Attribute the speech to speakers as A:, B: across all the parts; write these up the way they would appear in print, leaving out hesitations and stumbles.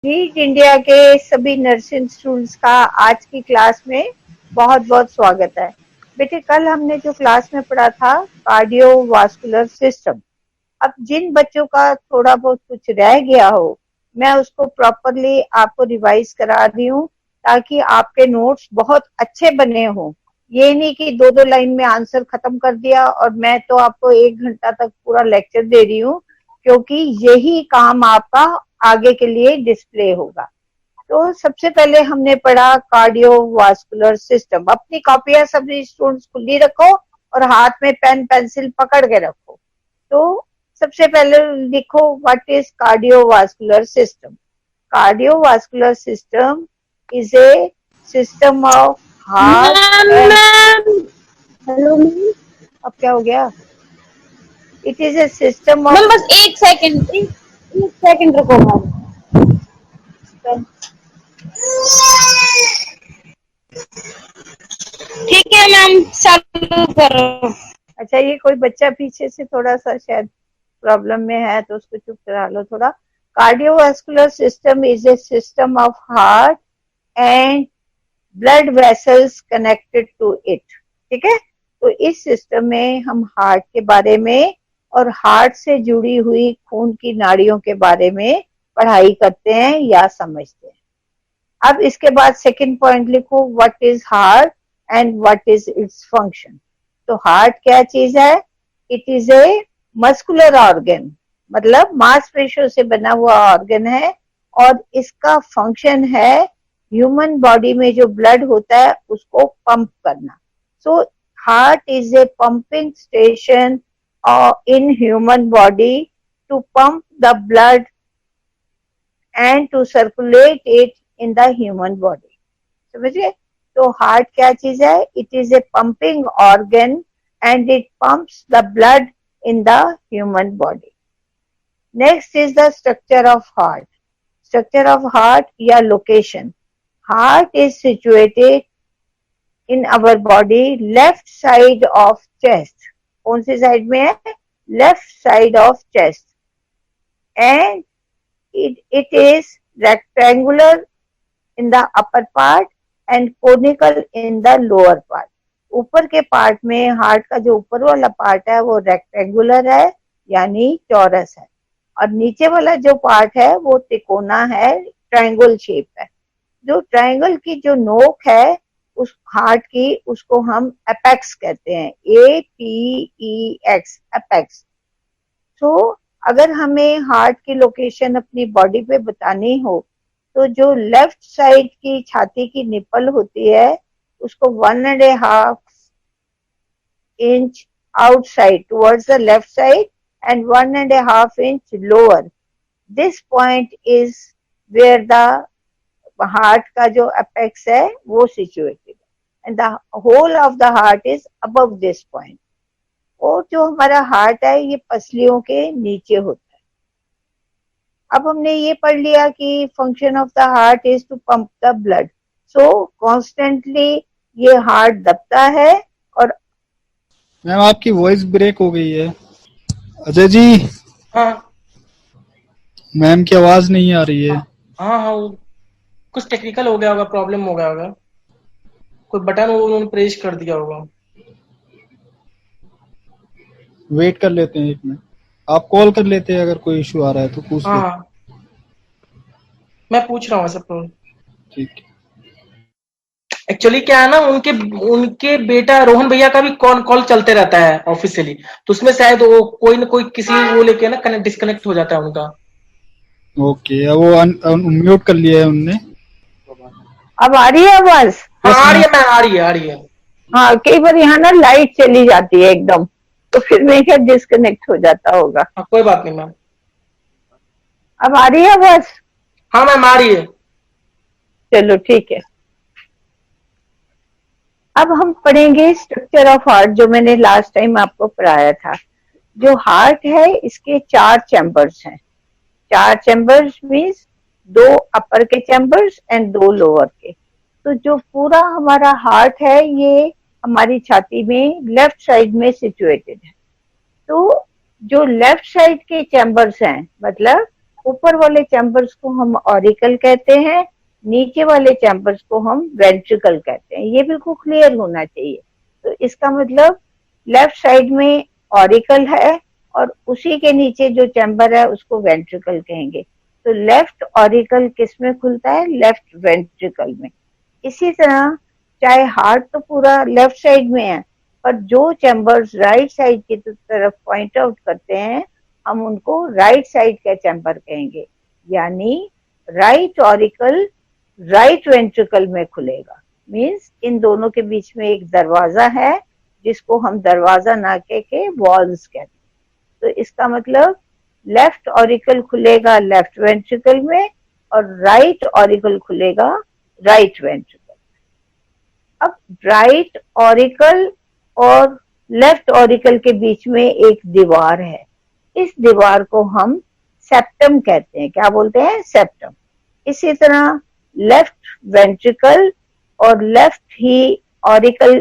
A: NEET India के सभी nursing students का आज की क्लास में बहुत बहुत स्वागत है। बेटे, कल हमने जो क्लास में पढ़ा था कार्डियोवास्कुलर सिस्टम, अब जिन बच्चों का थोड़ा बहुत कुछ रह गया हो, मैं उसको प्रॉपरली आपको रिवाइज करा रही हूँ ताकि आपके नोट्स बहुत अच्छे बने हों। ये नहीं कि दो दो लाइन में आंसर खत्म कर दिया और मैं तो आपको 1 घंटा तक पूरा लेक्चर दे रही हूँ, क्योंकि यही काम आपका आगे के लिए डिस्प्ले होगा। तो सबसे पहले हमने पढ़ा कार्डियोवास्कुलर सिस्टम। अपनी कॉपियां सभी स्टूडेंट्स खुली रखो और हाथ में पेन पेंसिल पकड़ के रखो। तो सबसे पहले लिखो what is cardiovascular system. Cardiovascular system is a system of heart and hello ma'am, अब क्या हो गया? It is a system of
B: ma'am बस एक सेकंड रुको मैम। ठीक है मैम, चालू करो।
A: अच्छा, ये कोई बच्चा पीछे से थोड़ा सा शायद प्रॉब्लम में है, तो उसको चुप करा लो थोड़ा। Cardiovascular system is a system of heart and blood vessels connected to it. ठीक है, तो इस सिस्टम में हम हार्ट के बारे में और हार्ट से जुड़ी हुई खून की नाड़ियों के बारे में पढ़ाई करते हैं या समझते हैं। अब इसके बाद सेकंड पॉइंट लिखो what is heart and what is its function. तो हार्ट क्या चीज है? It is a muscular organ, मतलब मांसपेशियों से बना हुआ ऑर्गन है और इसका फंक्शन है ह्यूमन बॉडी में जो ब्लड होता है उसको पंप करना। So heart is a pumping station in human body to pump the blood and to circulate it in the human body. समझिए? तो हार्ट क्या चीज है? It is a pumping organ and it pumps the blood in the human body. Next is the structure of heart. Structure of heart या location. Heart is situated in our body left side of chest. कौन सी side में है? Left side of chest. And it is rectangular in the upper part and conical in the lower part. ऊपर के part में heart का जो ऊपर वाला पार्ट है वो रेक्टेंगुलर है यानी चौरस है, और नीचे वाला जो पार्ट है वो तिकोना है, ट्रायंगल शेप है। जो ट्रायंगल की जो नोक है उस हार्ट की, उसको हम एपेक्स कहते हैं, APEX, एपेक्स। तो अगर हमें हार्ट की लोकेशन अपनी बॉडी पे बतानी हो तो जो लेफ्ट साइड की छाती की निपल होती है उसको 1.5 inch outside towards the left side and 1.5 inch lower, this point is where the heart का जो अपेक्स है वो situated and the whole of the heart is above this point. और जो हमारा हार्ट है ये पसलियों के नीचे होता है। अब हमने ये पढ़ लिया कि function of the heart is to pump the blood. So constantly ये हार्ट दबता है। और
C: मैम आपकी वॉइस ब्रेक हो गई है। अजय जी।
D: हाँ
C: मैम की आवाज नहीं आ रही है।
D: हाँ हाँ, वो कुछ टेक्निकल हो गया होगा, प्रॉब्लम हो गया होगा, कोई बटन वो उन्होंने प्रेस कर दिया होगा।
C: वेट कर लेते हैं 1 मिनट, आप कॉल कर लेते हैं, अगर कोई इशू आ रहा है तो पूछ
D: हाँ
C: लेते
D: हाँ, मैं पूछ रहा हूँ सबको।
C: ठीक है।
D: एक्चुअली क्या है ना, उनके उनके बेटा रोहन भैया का भी कॉल चलते रहता है ऑफिशियली, तो उसमें शायद वो कोई ना कोई किसी वो लेके ना कनेक्ट डिस्कनेक्ट हो जाता है उनका।
C: ओके, अब वो म्यूट कर लिया है उनने।
A: अब आ रही है आवाज?
D: हाँ
C: Yes,
D: आ रही है
C: ma'am.
D: मैम, आ रही है, आ रही है।
A: हाँ, कई बार यहाँ ना लाइट चली जाती है एकदम, तो फिर मैं क्या डिस्कनेक्ट हो जाता होगा।
D: हाँ कोई बात नहीं मैम।
A: अब आ रही है आवाज?
D: हाँ मैम आ रही है।
A: चलो ठीक है। अब हम पढ़ेंगे स्ट्रक्चर ऑफ हार्ट, जो मैंने लास्ट टाइम आपको पढ़ाया था। जो हार्ट है इसके 4 चैम्बर्स हैं। 4 चैम्बर्स मीन्स 2 अपर के चैम्बर्स एंड 2 लोअर के। तो जो पूरा हमारा हार्ट है ये हमारी छाती में लेफ्ट साइड में सिचुएटेड है। तो जो लेफ्ट साइड के चैम्बर्स हैं, मतलब ऊपर वाले चैम्बर्स को हम ऑरिकल कहते हैं, नीचे वाले चैम्बर्स को हम वेंट्रिकल कहते हैं। ये बिल्कुल क्लियर होना चाहिए। तो इसका मतलब लेफ्ट साइड में ऑरिकल है और उसी के नीचे जो चैम्बर है उसको वेंट्रिकल कहेंगे। तो लेफ्ट ऑरिकल किस में खुलता है? लेफ्ट वेंट्रिकल में। इसी तरह चाहे हार्ट तो पूरा लेफ्ट साइड में है, पर जो चैम्बर्स राइट साइड की तरफ पॉइंट आउट करते हैं हम उनको राइट साइड का चैम्बर कहेंगे। यानी राइट ऑरिकल राइट वेंट्रिकल में खुलेगा। मींस इन दोनों के बीच में एक दरवाजा है जिसको हम दरवाजा ना कह के वॉल्स कहते हैं। तो इसका मतलब लेफ्ट ऑरिकल खुलेगा लेफ्ट वेंट्रिकल में और राइट ऑरिकल खुलेगा राइट वेंट्रिकल। अब राइट ऑरिकल और लेफ्ट ऑरिकल के बीच में एक दीवार है। इस दीवार को हम सेप्टम कहते हैं। क्या बोलते हैं? सेप्टम। इसी तरह लेफ्ट वेंट्रिकल और लेफ्ट ही ऑरिकल,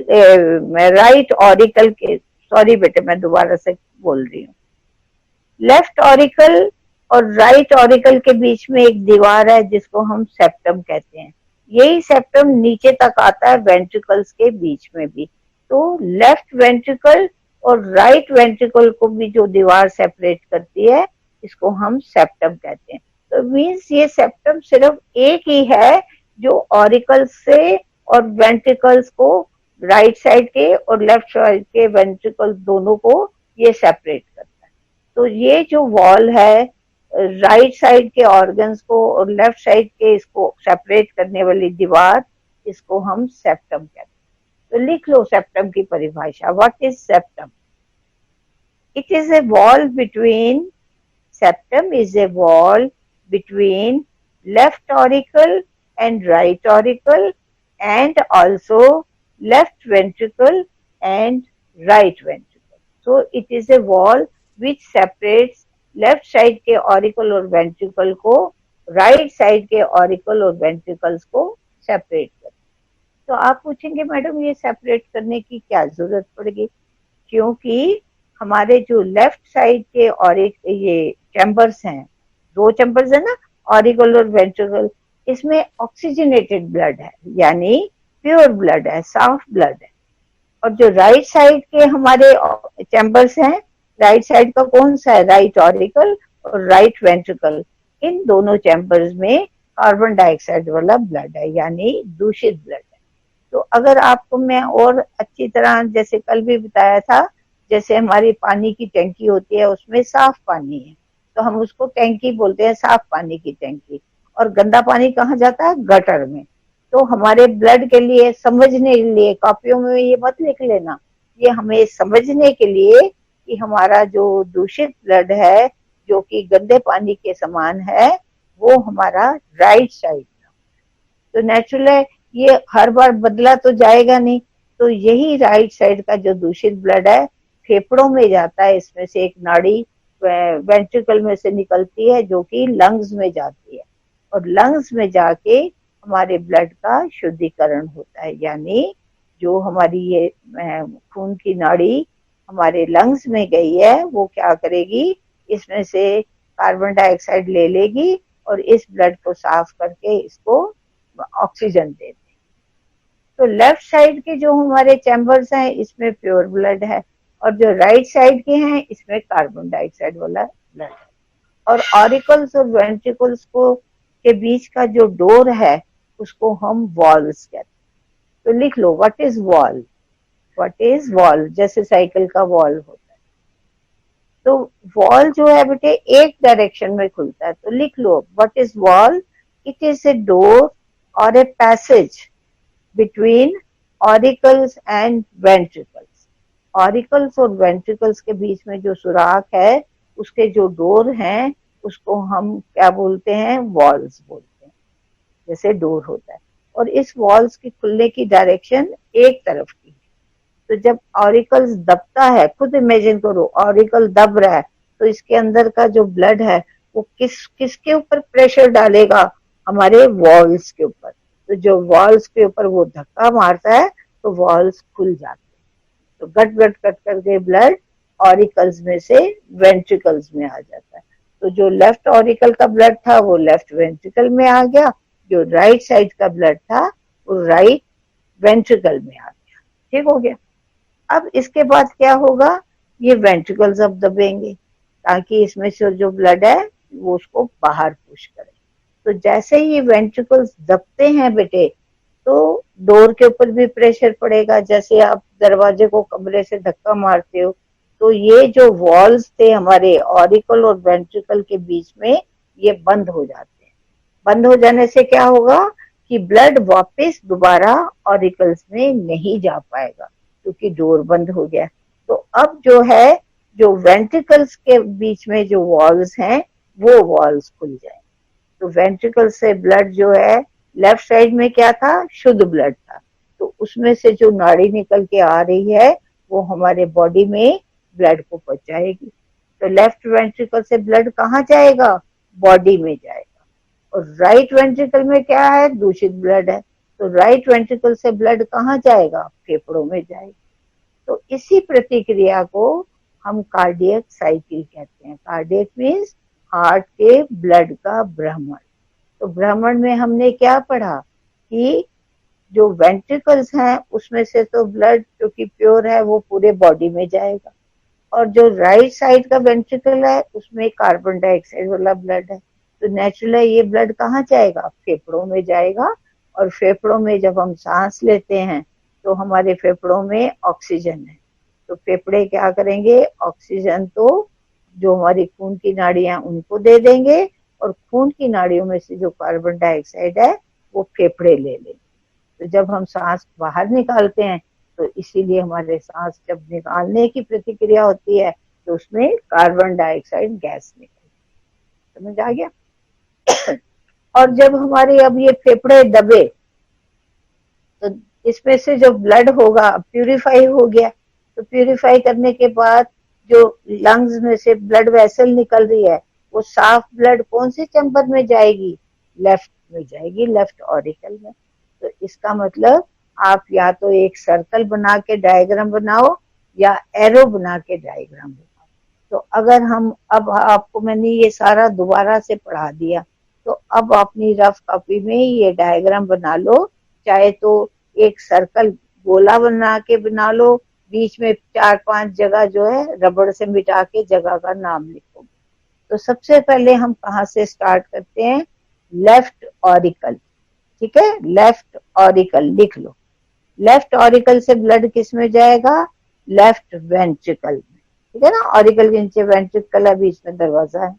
A: राइट ऑरिकल के, सॉरी बेटे मैं दोबारा से बोल रही हूँ, लेफ्ट ऑरिकल और राइट ऑरिकल के बीच में एक दीवार है जिसको हम सेप्टम कहते हैं। यही सेप्टम नीचे तक आता है वेंट्रिकल्स के बीच में भी। तो लेफ्ट वेंट्रिकल और राइट वेंट्रिकल को भी जो दीवार सेपरेट करती है इसको हम सेप्टम कहते हैं। तो मीन्स ये सेप्टम सिर्फ एक ही है जो ऑरिकल से और वेंट्रिकल्स को, राइट साइड के और लेफ्ट साइड के वेंट्रिकल दोनों को ये सेपरेट करता है। तो ये जो वॉल है राइट साइड के ऑर्गन्स को और लेफ्ट साइड के इसको सेपरेट करने वाली दीवार, इसको हम सेप्टम कहते हैं। तो लिख लो सेप्टम की परिभाषा। What is septum? It is A wall between, septum is a wall between left auricle and right auricle and also left ventricle and right ventricle. So it is a wall which separates left side के auricle और ventricle को right side के auricle और ventricles को separate करते। तो आप पूछेंगे मैडम ये सेपरेट करने की क्या जरूरत पड़ेगी? क्योंकि हमारे जो लेफ्ट साइड के और ये चैम्बर्स हैं, दो चैम्बर्स है ना, ऑरिकल और वेंट्रिकल, इसमें ऑक्सीजनेटेड ब्लड है, यानी प्योर ब्लड है, साफ ब्लड है। और जो राइट साइड के हमारे चैम्बर्स हैं, राइट साइड का कौन सा है? राइट ऑरिकल और राइट वेंट्रिकल। इन दोनों चैम्बर्स में कार्बन डाइऑक्साइड वाला ब्लड है, यानी दूषित ब्लड है। तो अगर आपको मैं और अच्छी तरह, जैसे कल भी बताया था, जैसे हमारी पानी की टंकी होती है उसमें साफ पानी है तो हम उसको टंकी बोलते हैं, साफ पानी की टंकी। और गंदा पानी कहाँ जाता है? गटर में। तो हमारे ब्लड के लिए, समझने के लिए, कॉपियों में ये मत लिख लेना, ये हमें समझने के लिए कि हमारा जो दूषित ब्लड है जो कि गंदे पानी के समान है वो हमारा राइट साइड का। तो नेचुरल है, ये हर बार बदला तो जाएगा नहीं। तो यही राइट साइड का जो दूषित ब्लड है फेफड़ों में जाता है। इसमें से एक नाड़ी वेंट्रिकल में से निकलती है जो कि लंग्स में जाती है और लंग्स में जाके हमारे ब्लड का शुद्धिकरण होता है। यानी जो हमारी ये खून की नाड़ी हमारे लंग्स में गई है वो क्या करेगी? इसमें से कार्बन डाइऑक्साइड ले लेगी और इस ब्लड को साफ करके इसको ऑक्सीजन दे देगी। तो लेफ्ट साइड के जो हमारे चैम्बर्स हैं इसमें प्योर ब्लड है और जो राइट साइड के हैं इसमें कार्बन डाइऑक्साइड वाला ब्लड है। और ऑरिकल्स और वेंट्रिकल्स को के बीच का जो डोर है उसको हम वॉल्स कहते हैं। तो लिख लो, what is valve? What is valve? जैसे साइकिल का वॉल होता है। तो वॉल जो है बेटे एक डायरेक्शन में खुलता है। तो लिख लो, what is valve? It is a door और a passage between auricles and ventricles. Auricles और वेंट्रिकल्स के बीच में जो सुराख है उसके जो डोर हैं उसको हम क्या बोलते हैं? वॉल्स बोलते हैं। जैसे डोर होता है और इस वॉल्स की खुलने की डायरेक्शन एक तरफ की है। तो जब ऑरिकल्स दबता है, खुद इमेजिन करो ऑरिकल दब रहा है तो इसके अंदर का जो ब्लड है वो किसके ऊपर प्रेशर डालेगा? हमारे वॉल्स के ऊपर। तो जो वॉल्स के ऊपर वो धक्का मारता है तो वॉल्स खुल जाते हैं। तो गट गट करके ब्लड ऑरिकल्स में से वेंट्रिकल्स में आ जाता है। तो जो लेफ्ट ऑरिकल का ब्लड था वो लेफ्ट वेंट्रिकल में आ गया, जो राइट साइड का ब्लड था वो राइट वेंट्रिकल में आ गया। ठीक हो गया। अब इसके बाद क्या होगा, ये वेंट्रिकल्स अब दबेंगे ताकि इसमें से जो ब्लड है वो उसको बाहर पुश करे। तो जैसे ही वेंट्रिकल्स दबते हैं बेटे, तो डोर के ऊपर भी प्रेशर पड़ेगा। जैसे आप दरवाजे को कमरे से धक्का मारते हो, तो ये जो वॉल्स थे हमारे ऑरिकल और वेंट्रिकल के बीच में, ये बंद हो जाते हैं। बंद हो जाने से क्या होगा कि ब्लड वापस दोबारा ऑरिकल्स में नहीं जा पाएगा क्योंकि डोर बंद हो गया। तो अब जो है, जो वेंट्रिकल्स के बीच में जो वॉल्स हैं वो वॉल्स खुल जाए। तो वेंट्रिकल से ब्लड जो है, लेफ्ट साइड में क्या था, शुद्ध ब्लड था, तो उसमें से जो नाड़ी निकल के आ रही है वो हमारे बॉडी में ब्लड को पहुंचाएगी। तो लेफ्ट वेंट्रिकल से ब्लड कहाँ जाएगा, बॉडी में जाएगा। और राइट वेंट्रिकल में क्या है, दूषित ब्लड है, तो राइट वेंट्रिकल से ब्लड कहाँ जाएगा, फेफड़ों में जाएगा। तो इसी प्रतिक्रिया को हम कार्डियक साइकिल कहते हैं। कार्डियक मीन्स हार्ट के ब्लड का भ्रमण। तो भ्रमण में हमने क्या पढ़ा कि जो वेंट्रिकल्स हैं उसमें से तो ब्लड जो कि प्योर है वो पूरे बॉडी में जाएगा, और जो राइट साइड का वेंट्रिकल है उसमें कार्बन डाइऑक्साइड वाला ब्लड है। तो नेचुरली ये ब्लड कहाँ जाएगा, फेफड़ों में जाएगा। और फेफड़ों में जब हम सांस लेते हैं तो हमारे फेफड़ों में ऑक्सीजन है, तो फेफड़े क्या करेंगे, ऑक्सीजन तो जो हमारी खून की नाड़ियां उनको दे देंगे, और खून की नाड़ियों में से जो कार्बन डाइऑक्साइड है वो फेफड़े ले लेंगे। तो जब हम सांस बाहर निकालते हैं तो इसीलिए हमारे सांस जब निकालने की प्रतिक्रिया होती है तो उसमें कार्बन डाइऑक्साइड गैस निकलती है। समझ आ गया। और जब हमारे अब ये फेफड़े दबे तो इसमें से जो ब्लड होगा प्यूरिफाई हो गया। तो प्यूरिफाई करने के बाद जो लंग्स में से ब्लड वेसल निकल रही है वो साफ ब्लड कौन से चैम्बर में जाएगी, लेफ्ट में जाएगी, लेफ्ट ऑरिकल में। तो इसका मतलब आप या तो एक सर्कल बना के डायग्राम बनाओ या एरो बना के डायग्राम बनाओ। तो अगर हम अब आपको मैंने ये सारा दोबारा से पढ़ा दिया, तो अब अपनी रफ कॉपी में ये डायग्राम बना लो। चाहे तो एक सर्कल गोला बना के बना लो, बीच में 4-5 जगह जो है रबड़ से मिटा के जगह का नाम लिखो। तो सबसे पहले हम कहाँ से स्टार्ट करते हैं, लेफ्ट ऑरिकल। ठीक है, लेफ्ट ऑरिकल लिख लो। लेफ्ट ऑरिकल से ब्लड किस में जाएगा, लेफ्ट वेंट्रिकल में। ठीक है ना, ऑरिकल के नीचे वेंट्रिकल है, बीच में दरवाजा है।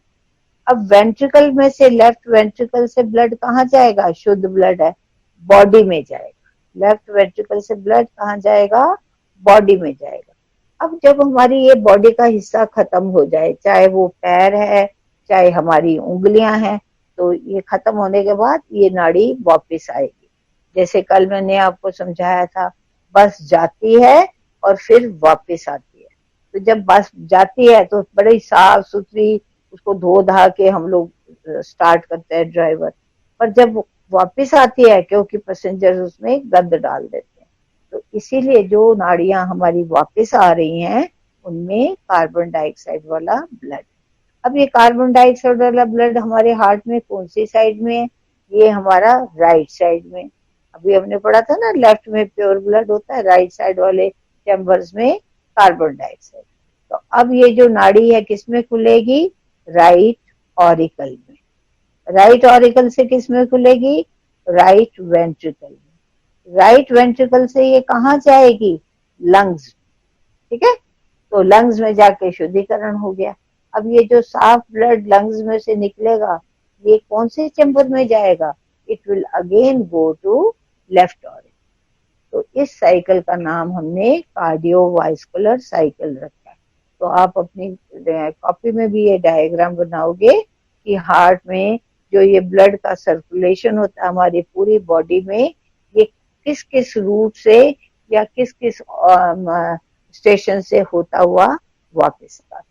A: अब वेंट्रिकल में से, लेफ्ट वेंट्रिकल से ब्लड कहाँ जाएगा, शुद्ध ब्लड है, बॉडी में जाएगा। लेफ्ट वेंट्रिकल से ब्लड कहाँ जाएगा, बॉडी में जाएगा। अब जब हमारी ये बॉडी का हिस्सा खत्म हो जाए, चाहे वो पैर है चाहे हमारी उंगलियां हैं, तो ये खत्म होने के बाद ये नाड़ी वापस आएगी। जैसे कल मैंने आपको समझाया था, बस जाती है और फिर वापस आती है। तो जब बस जाती है तो बड़ी साफ सुथरी उसको धो धा के हम लोग स्टार्ट करते हैं ड्राइवर, पर जब वापस आती है क्योंकि पैसेंजर उसमें गंद डाल देते हैं, तो इसीलिए जो नाड़ियां हमारी वापस आ रही हैं उनमें कार्बन डाइऑक्साइड वाला ब्लड। अब ये कार्बन डाइऑक्साइड वाला ब्लड हमारे हार्ट में कौन सी साइड में है, ये हमारा राइट साइड में। अभी हमने पढ़ा था ना, लेफ्ट में प्योर ब्लड होता है, राइट साइड वाले चैम्बर्स में कार्बन डाइऑक्साइड। तो अब ये जो नाड़ी है किसमें खुलेगी, राइट ऑरिकल में। राइट ऑरिकल से किसमें खुलेगी, राइट वेंट्रिकल में। राइट वेंट्रिकल से ये कहाँ जाएगी, लंग्स। ठीक है, तो लंग्स में जाके शुद्धिकरण हो गया। अब ये जो साफ ब्लड लंग्स में से निकलेगा ये कौन से चैम्बर में जाएगा, it will again go to left auricle. तो इस साइकिल का नाम हमने कार्डियोवास्कुलर साइकिल रखा है। तो आप अपनी कॉपी में भी ये डायग्राम बनाओगे कि हार्ट में जो ये ब्लड का सर्कुलेशन होता है हमारी पूरी बॉडी में, ये किस किस रूट से या किस किस स्टेशन से होता हुआ वापस आता।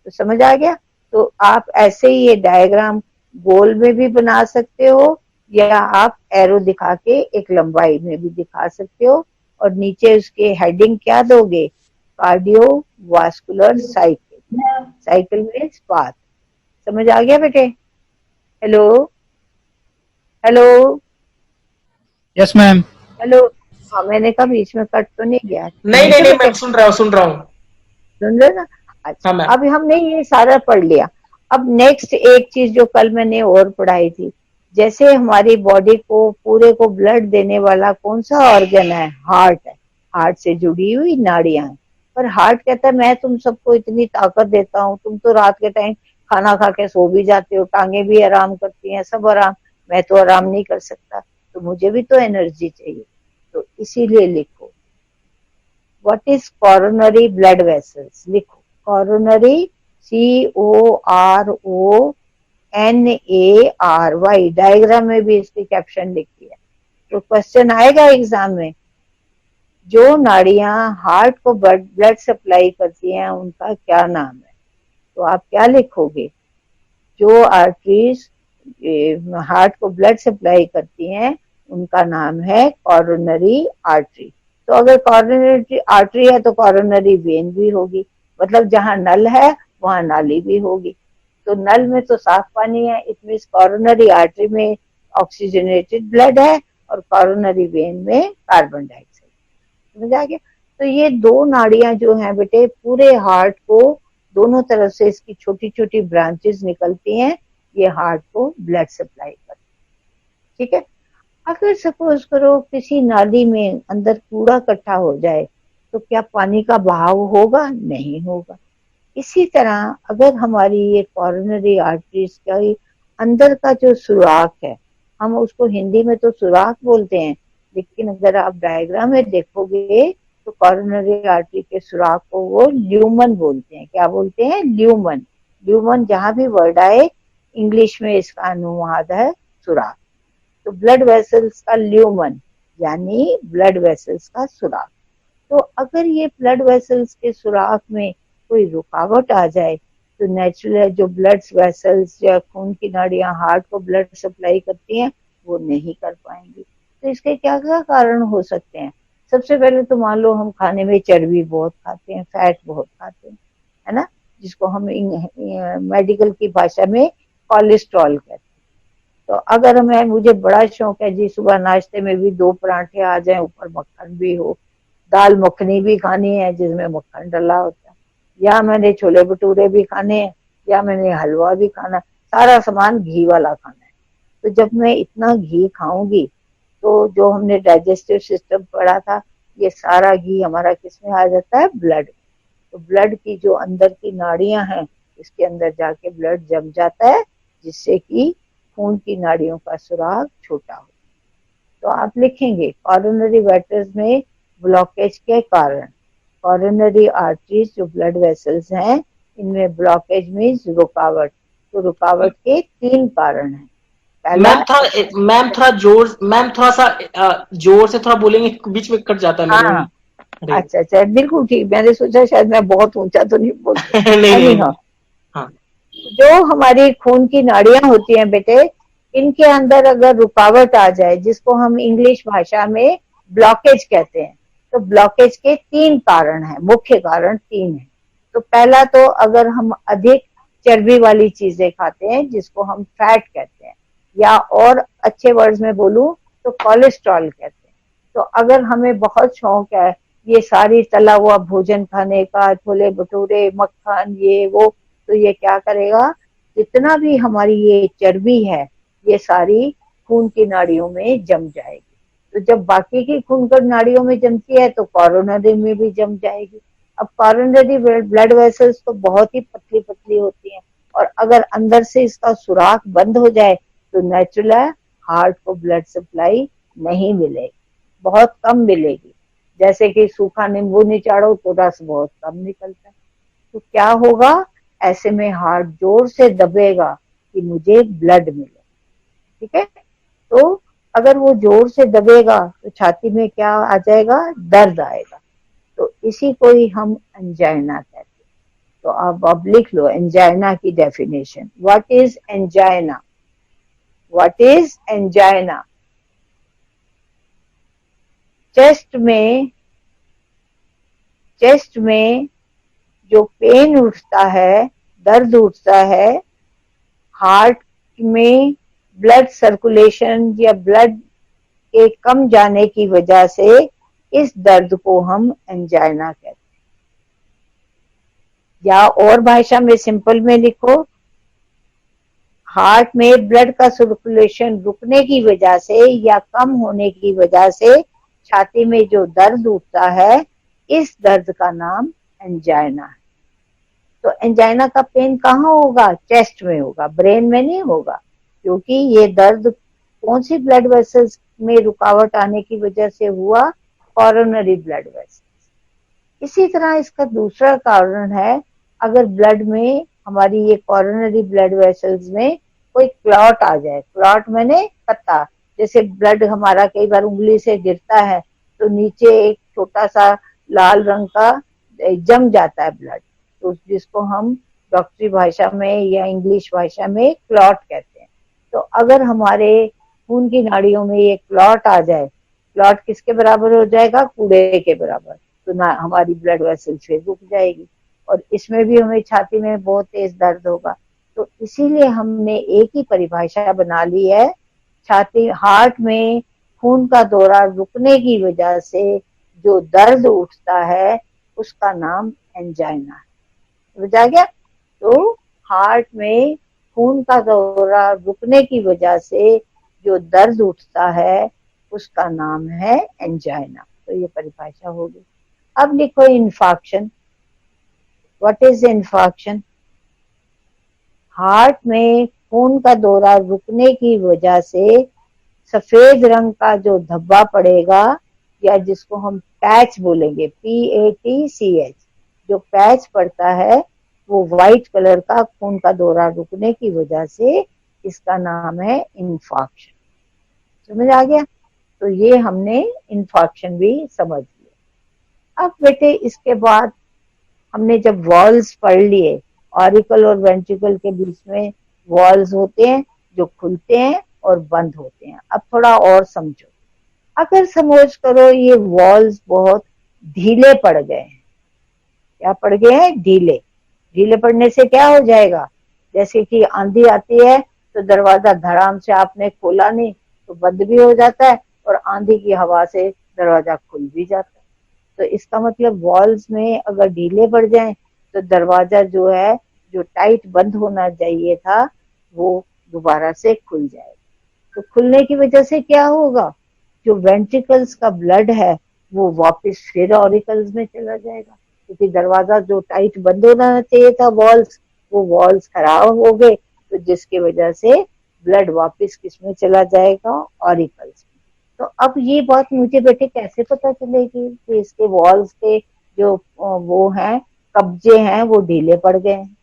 A: तो समझ आ गया। तो आप ऐसे ही ये डायग्राम गोल में भी बना सकते हो या आप एरो दिखा के एक लंबाई में भी दिखा सकते हो, और नीचे उसके हेडिंग क्या दोगे, cardiovascular cycle. Cycle means path. समझ आ गया बेटे? Hello hello
C: yes ma'am.
A: Hello. हाँ, मैंने कहा बीच में कट तो नहीं गया?
D: नहीं
A: ठीक
D: नहीं
A: है
D: नहीं
A: बेटे,
D: मैम, सुन रहा हूँ।
A: सुन रहे ना?
D: हाँ
A: अच्छा,
D: मैम।
A: अभी हमने ये सारा पढ़ लिया। अब नेक्स्ट एक चीज जो कल मैंने और पढ़ाई थी, जैसे हमारी बॉडी को पूरे को ब्लड देने वाला कौन सा ऑर्गन है? हार्ट है। हार्ट से जुड़ी हुई नाड़ियां हैं। पर हार्ट कहता है मैं तुम सबको इतनी ताकत देता हूँ, तुम तो रात के टाइम खाना खा के सो भी जाते हो, टांगे भी आराम करती हैं, सब आराम, मैं तो आराम नहीं कर सकता, तो मुझे भी तो एनर्जी चाहिए। तो इसीलिए लिखो, what is coronary blood vessels? लिखो कॉरोनरी, CORONARY, डायग्राम में भी इसकी कैप्शन लिखी है। तो क्वेश्चन आएगा एग्जाम में, जो नाड़ियां हार्ट को ब्लड सप्लाई करती हैं उनका क्या नाम है? तो आप क्या लिखोगे? जो आर्टरीज हार्ट को ब्लड सप्लाई करती हैं उनका नाम है कॉरोनरी आर्टरी। तो अगर कॉरोनरी आर्टरी है तो कॉरोनरी वेन भी होगी, मतलब जहां नल है वहां नाली भी होगी। तो नल में तो साफ पानी है, इट मीन कॉरोनरी आर्टरी में ऑक्सीजनेटेड ब्लड है और कॉरोनरी वेन में कार्बन डाइऑक्साइड। समझ आ गया? तो ये दो नाड़ियां जो हैं बेटे, पूरे हार्ट को दोनों तरफ से इसकी छोटी छोटी ब्रांचेस निकलती हैं, ये हार्ट को ब्लड सप्लाई करती है। ठीक है? अगर सपोज करो किसी नाली में अंदर कूड़ा इकट्ठा हो जाए तो क्या पानी का बहाव होगा? नहीं होगा। इसी तरह अगर हमारी ये कॉरोनरी आर्टरीज का अंदर का जो सुराख है, हम उसको हिंदी में तो सुराख बोलते हैं, लेकिन अगर आप डायग्राम में देखोगे तो कॉरोनरी आर्टरी के सुराख को वो ल्यूमन बोलते हैं। क्या बोलते हैं? ल्यूमन। ल्यूमन जहां भी वर्ड आए इंग्लिश में इसका अनुवाद है सुराख। तो ब्लड वेसल्स का ल्यूमन यानी ब्लड वेसल्स का सुराख। तो अगर ये ब्लड वेसल्स के सुराख में कोई रुकावट आ जाए तो नेचुरल जो ब्लड वेसल्स या खून की नाड़ियां हार्ट को ब्लड सप्लाई करती हैं वो नहीं कर पाएंगी। तो इसके क्या क्या कारण हो सकते हैं? सबसे पहले तो मान लो हम खाने में चर्बी बहुत खाते हैं, फैट बहुत खाते हैं, है ना, जिसको हम मेडिकल की भाषा में कोलेस्ट्रॉल कहते हैं। तो अगर मुझे बड़ा शौक है जी सुबह नाश्ते में भी दो पराठे आ जाए, ऊपर मक्खन भी हो, दाल मखनी भी खानी है जिसमें मक्खन डला होता है, या मैंने छोले भटूरे भी खाने हैं, या मैंने हलवा भी खाना, सारा सामान घी वाला खाना है। तो जब मैं इतना घी खाऊंगी तो जो हमने डाइजेस्टिव सिस्टम पढ़ा था, ये सारा घी हमारा किसमें आ जाता है? ब्लड। तो ब्लड की जो अंदर की नाड़ियां हैं इसके अंदर जाके ब्लड जम जाता है, जिससे कि खून की नाड़ियों का सुराग छोटा हो। तो आप लिखेंगे कॉरोनरी वेसल्स में ब्लॉकेज के कारण, कॉरोनरी आर्टरीज जो ब्लड वेसल्स हैं इनमें ब्लॉकेज मीन्स रुकावट। तो रुकावट के 3 कारण हैं। पहला,
D: मैम थोड़ा सा जोर से थोड़ा बोलेंगे, बीच में कट जाता है
A: हाँ
D: मेरे
A: हाँ,
D: में।
A: अच्छा अच्छा, बिल्कुल ठीक। मैंने सोचा शायद मैं बहुत ऊंचा तो नहीं बोलती।
D: नहीं
A: एनी
D: नहीं।
A: हाउ,
D: हाँ।
A: जो हमारी खून की नाड़ियां होती हैं बेटे, इनके अंदर अगर रुकावट आ जाए जिसको हम इंग्लिश भाषा में ब्लॉकेज कहते हैं, तो ब्लॉकेज के 3 कारण हैं, मुख्य कारण 3 हैं। तो पहला तो अगर हम अधिक चर्बी वाली चीजें खाते हैं जिसको हम फैट कहते हैं, या और अच्छे वर्ड्स में बोलूं तो कोलेस्ट्रॉल कहते हैं। तो अगर हमें बहुत शौक है ये सारी तला हुआ भोजन खाने का, छोले भटूरे मक्खन ये वो, तो ये क्या करेगा, जितना भी हमारी ये चर्बी है ये सारी खून की नाड़ियों में जम जाएगी। तो जब बाकी की खून की नाड़ियों में जमती है तो कॉरोनरी में भी जम जाएगी। अब कॉरोनरी ब्लड वेसल्स तो बहुत ही पतली पतली होती हैं, और अगर अंदर से इसका सुराख बंद हो जाए तो नेचुरल हार्ट को ब्लड सप्लाई नहीं मिलेगी, बहुत कम मिलेगी। जैसे कि सूखा नींबू निचाड़ो तो रस बहुत कम निकलता है। तो क्या होगा, ऐसे में हार्ट जोर से दबेगा कि मुझे ब्लड मिले। ठीक है? तो अगर वो जोर से दबेगा तो छाती में क्या आ जाएगा, दर्द आएगा। तो इसी को ही हम एंजाइना कहते हैं। तो अब लिख लो एंजाइना की definition. What is angina? What is angina? Chest में जो पेन उठता है, दर्द उठता है, हार्ट में ब्लड सर्कुलेशन या ब्लड के कम जाने की वजह से इस दर्द को हम एंजाइना कहते हैं। या और भाषा में सिंपल में लिखो, हार्ट में ब्लड का सर्कुलेशन रुकने की वजह से या कम होने की वजह से छाती में जो दर्द उठता है, इस दर्द का नाम एंजाइना है। तो एंजाइना का पेन कहाँ होगा? चेस्ट में होगा, ब्रेन में नहीं होगा, क्योंकि ये दर्द कौन सी ब्लड वेसल्स में रुकावट आने की वजह से हुआ? Coronary blood vessels. इसी तरह इसका दूसरा कारण है, अगर ब्लड में हमारी ये कॉरोनरी ब्लड वेसल्स में कोई क्लॉट आ जाए, क्लॉट मैंने कत्ता, जैसे ब्लड हमारा कई बार उंगली से गिरता है तो नीचे एक छोटा सा लाल रंग का जम जाता है ब्लड, तो जिसको हम डॉक्टरी भाषा में या इंग्लिश भाषा में क्लॉट कहते हैं। तो अगर हमारे खून की नाड़ियों में ये क्लॉट आ जाए, क्लॉट किसके बराबर हो जाएगा? कूड़े के बराबर। तो ना हमारी ब्लड वेसल फिर रुक जाएगी और इसमें भी हमें छाती में बहुत तेज दर्द होगा। तो इसीलिए हमने एक ही परिभाषा बना ली है, छाती हार्ट में खून का दौरा रुकने की वजह से जो दर्द उठता है उसका नाम एंजाइना है। समझ आ गया? तो हार्ट में खून का दौरा रुकने की वजह से जो दर्द उठता है उसका नाम है एंजाइना। तो ये परिभाषा होगी। अब लिखो infarction. What is infarction? Heart में खून का दौरा रुकने की वजह से सफेद रंग का जो धब्बा पड़ेगा, या जिसको हम पैच बोलेंगे, PATCH, जो पैच पड़ता है वो व्हाइट कलर का खून का दौरा रुकने की वजह से, इसका नाम है इन्फाक्शन। समझ आ गया? तो ये हमने इन्फाक्शन भी समझ लिया। अब बेटे इसके बाद हमने जब वॉल्स पढ़ लिए, ऑरिकल और वेंट्रिकल के बीच में वॉल्स होते हैं जो खुलते हैं और बंद होते हैं। अब थोड़ा और समझो। अगर समझ करो ये वॉल्स बहुत ढीले पड़ गए हैं, क्या पड़ गए हैं? ढीले। ढीले पड़ने से क्या हो जाएगा? जैसे कि आंधी आती है तो दरवाजा धड़ाम से आपने खोला नहीं तो बंद भी हो जाता है, और आंधी की हवा से दरवाजा खुल भी जाता है। तो इसका मतलब वॉल्स में अगर ढीले पड़ जाएं तो दरवाजा जो है, जो टाइट बंद होना चाहिए था, वो दोबारा से खुल जाएगा। तो खुलने की वजह से क्या होगा? जो वेंट्रिकल्स का ब्लड है वो वापस फिर ऑरिकल्स में चला जाएगा, क्योंकि दरवाजा जो टाइट बंद होना चाहिए था, वॉल्स, वो वॉल्स खराब हो गए, तो जिसकी वजह से ब्लड वापस किस में चला जाएगा? ऑरिकल्स में। तो अब ये बात मुझे बेटे कैसे पता चलेगी कि इसके वॉल्स के जो वो हैं, कब्जे हैं, वो ढीले पड़ गए हैं?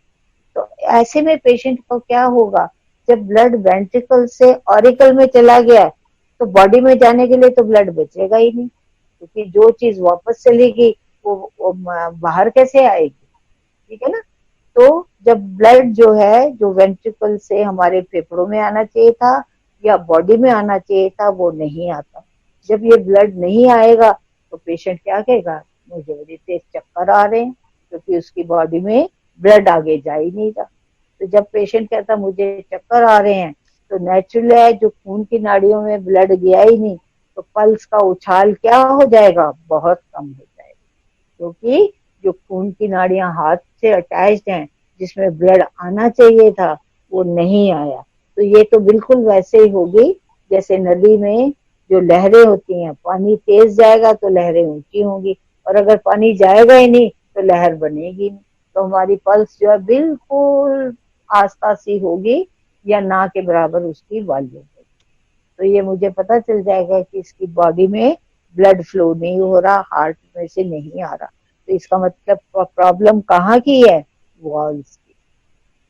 A: तो ऐसे में पेशेंट को क्या होगा? जब ब्लड वेंट्रिकल से ऑरिकल में चला गया तो बॉडी में जाने के लिए तो ब्लड बचेगा ही नहीं, क्योंकि जो चीज वापस चलेगी वो बाहर कैसे आएगी? ठीक है ना? तो जब ब्लड जो है, जो वेंट्रिकल से हमारे फेफड़ों में आना चाहिए था या बॉडी में आना चाहिए था, वो नहीं आता। जब ये ब्लड नहीं आएगा तो पेशेंट क्या कहेगा? मुझे बड़े तेज चक्कर आ रहे हैं, क्योंकि उसकी बॉडी में ब्लड आगे जा ही नहीं रहा। तो जब पेशेंट कहता मुझे चक्कर आ रहे हैं, तो नेचुरल है, जो खून की नाड़ियों में ब्लड गया ही नहीं, तो पल्स का उछाल क्या हो जाएगा? बहुत कम हो जाएगा, क्योंकि जो खून की नाड़ियां हाथ से अटैच्ड हैं, जिसमें ब्लड आना चाहिए था, वो नहीं आया। तो ये तो बिल्कुल वैसे ही होगी जैसे नदी में जो लहरें होती हैं, पानी तेज जाएगा तो लहरें ऊंची होंगी, और अगर पानी जाएगा ही नहीं तो लहर बनेगी नहीं। तो हमारी पल्स जो है बिल्कुल आस्ता सी होगी या ना के बराबर उसकी वॉल्यूम होगी। तो ये मुझे पता चल जाएगा कि इसकी बॉडी में ब्लड फ्लो नहीं हो रहा, हार्ट में से नहीं आ रहा। तो इसका मतलब प्रॉब्लम कहाँ की है? वॉल्स की।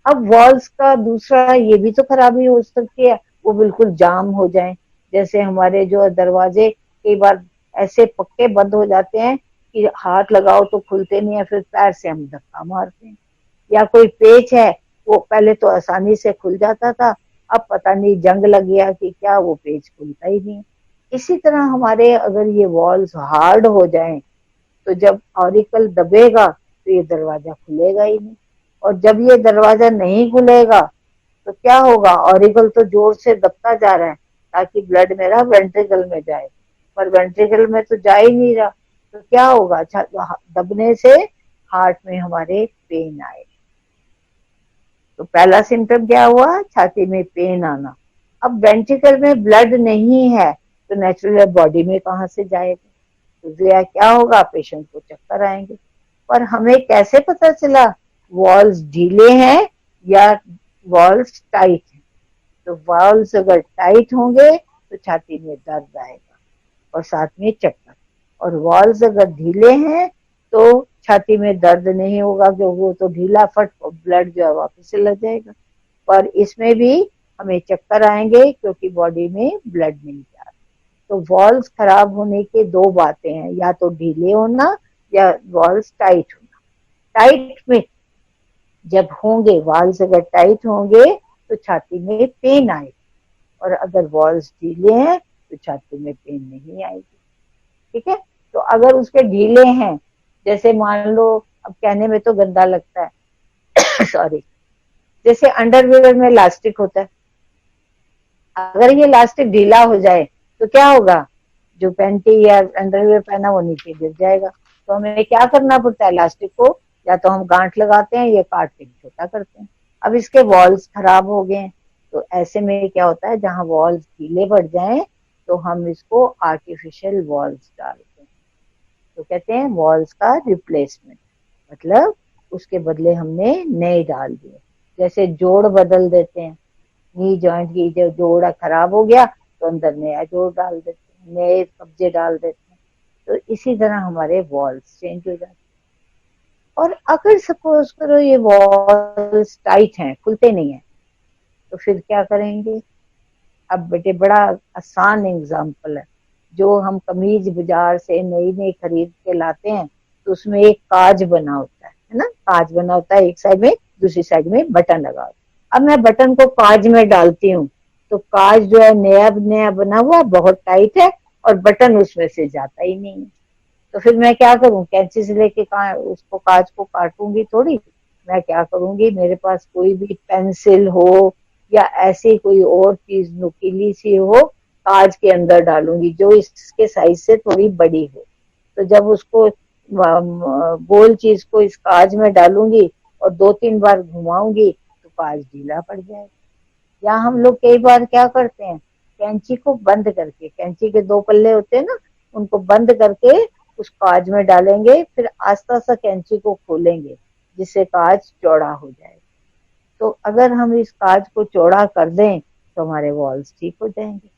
A: अब वॉल्स का दूसरा ये भी तो खराबी हो सकती है, वो बिल्कुल जाम हो जाए। जैसे हमारे जो दरवाजे कई बार ऐसे पक्के बंद हो जाते हैं कि हाथ लगाओ तो खुलते नहीं है, फिर पैर से हम धक्का मारते हैं। या कोई पेच है, वो पहले तो आसानी से खुल जाता था, अब पता नहीं जंग लग गया कि क्या, वो पेच खुलता ही नहीं। इसी तरह हमारे अगर ये वॉल्स हार्ड हो जाएं तो जब ऑरिकल दबेगा तो ये दरवाजा खुलेगा ही नहीं, और जब ये दरवाजा नहीं खुलेगा तो क्या होगा, ऑरिकल तो जोर से दबता जा रहा है ताकि ब्लड मेरा वेंट्रिकल में जाए, पर वेंट्रिकल में तो जा ही नहीं रहा। तो क्या होगा, दबने से हार्ट में हमारे पेन आए। तो पहला सिम्टम क्या हुआ, छाती में पेन आना। अब वेंट्रिकल में ब्लड नहीं है तो नेचुरल बॉडी में कहाँ से जाएगा, तो क्या होगा, पेशेंट को चक्कर आएंगे। पर हमें कैसे पता चला वॉल्स ढीले हैं या वॉल्स टाइट हैं? तो वॉल्स अगर टाइट होंगे तो छाती में दर्द आएगा और साथ में चक्कर, और वॉल्स अगर ढीले हैं तो छाती में दर्द नहीं होगा क्योंकि वो तो ढीला, फट ब्लड जो है वापस चला जाएगा। पर इसमें भी हमें चक्कर आएंगे क्योंकि बॉडी में ब्लड नहीं जा रहा। तो वॉल्स खराब होने के दो बातें हैं, या तो ढीले होना या वॉल्स टाइट होना। टाइट में जब होंगे, वॉल्स अगर टाइट होंगे तो छाती में पेन आएगी, और अगर वॉल्स ढीले हैं तो छाती में पेन नहीं आएगी। ठीक है, तो अगर उसके ढीले हैं, जैसे मान लो, अब कहने में तो गंदा लगता है सॉरी, जैसे अंडरवियर में इलास्टिक होता है, अगर ये इलास्टिक ढीला हो जाए तो क्या होगा, जो पैंटी या अंडरवियर पहना वो नीचे गिर जाएगा। तो हमें क्या करना पड़ता है, इलास्टिक को या तो हम गांठ लगाते हैं या काट के छोटा करते हैं। अब इसके वॉल्स खराब हो गए हैं, तो ऐसे में क्या होता है, जहां वॉल्स ढीले पड़ जाएं तो हम इसको आर्टिफिशियल वॉल्स डालते हैं। तो कहते हैं वॉल्स का रिप्लेसमेंट, मतलब उसके बदले हमने नए डाल दिए। जैसे जोड़ बदल देते हैं, नी जॉइंट की जो जोड़ खराब हो गया तो अंदर नया जोड़ डाल देते हैं, नए कब्जे डाल देते हैं। तो इसी तरह हमारे वॉल्स चेंज हो जाते हैं। और अगर सपोज करो ये वॉल्स टाइट हैं, खुलते नहीं है, तो फिर क्या करेंगे। अब बेटे बड़ा आसान एग्जाम्पल है, जो हम कमीज बाजार से नई नई खरीद के लाते हैं तो उसमें एक काज बना होता है ना, काज बना होता है एक साइड में, दूसरी साइड में बटन लगा होता है। अब मैं बटन को काज में डालती हूँ तो काज जो है नया नया बना हुआ बहुत टाइट है और बटन उसमें से जाता ही नहीं है। तो फिर मैं क्या करूं, कैंची से लेके उसको काज को काटूंगी थोड़ी, मैं क्या करूंगी, मेरे पास कोई भी पेंसिल हो या ऐसी कोई और चीज नुकीली सी हो, काज के अंदर डालूंगी जो इसके साइज से थोड़ी बड़ी हो। तो जब उसको गोल चीज को इस काज में डालूंगी और 2-3 बार घुमाऊंगी तो काज ढीला पड़ जाएगा। या हम लोग कई बार क्या करते हैं, कैंची को बंद करके, कैंची के 2 पल्ले होते हैं ना, उनको बंद करके उस काज में डालेंगे, फिर आस्ता आस्ता कैंची को खोलेंगे जिससे काज चौड़ा हो जाए। तो अगर हम इस काज को चौड़ा कर दें तो हमारे वॉल्स ठीक हो जाएंगे।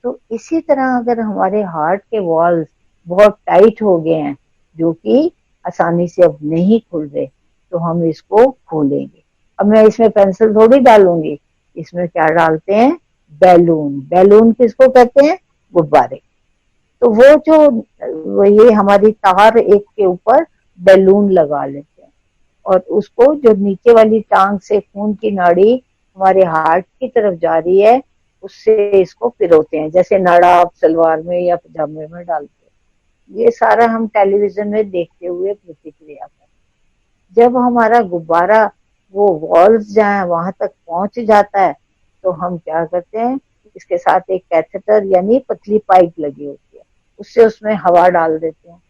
A: तो इसी तरह अगर हमारे हार्ट के वॉल्स बहुत टाइट हो गए हैं, जो कि आसानी से अब नहीं खुल रहे, तो हम इसको खोलेंगे। अब मैं इसमें पेंसिल थोड़ी डालूंगी, इसमें क्या डालते हैं, बैलून। बैलून किसको कहते हैं, गुब्बारे। तो वो जो ये हमारी तार एक के ऊपर बैलून लगा लेते हैं, और उसको जो नीचे वाली टांग से खून की नाड़ी हमारे हार्ट की तरफ जा रही है उससे इसको पिरोते हैं, जैसे नाड़ा आप सलवार में या पजामे में डालते हैं। ये सारा हम टेलीविजन में देखते हुए प्रतिक्रिया करते हैं। जब हमारा गुब्बारा वो वॉल्स जहाँ वहां तक पहुंच जाता है तो हम क्या करते हैं, इसके साथ एक कैथेटर यानी पतली पाइप लगी होती है, उससे उसमें हवा डाल देते हैं।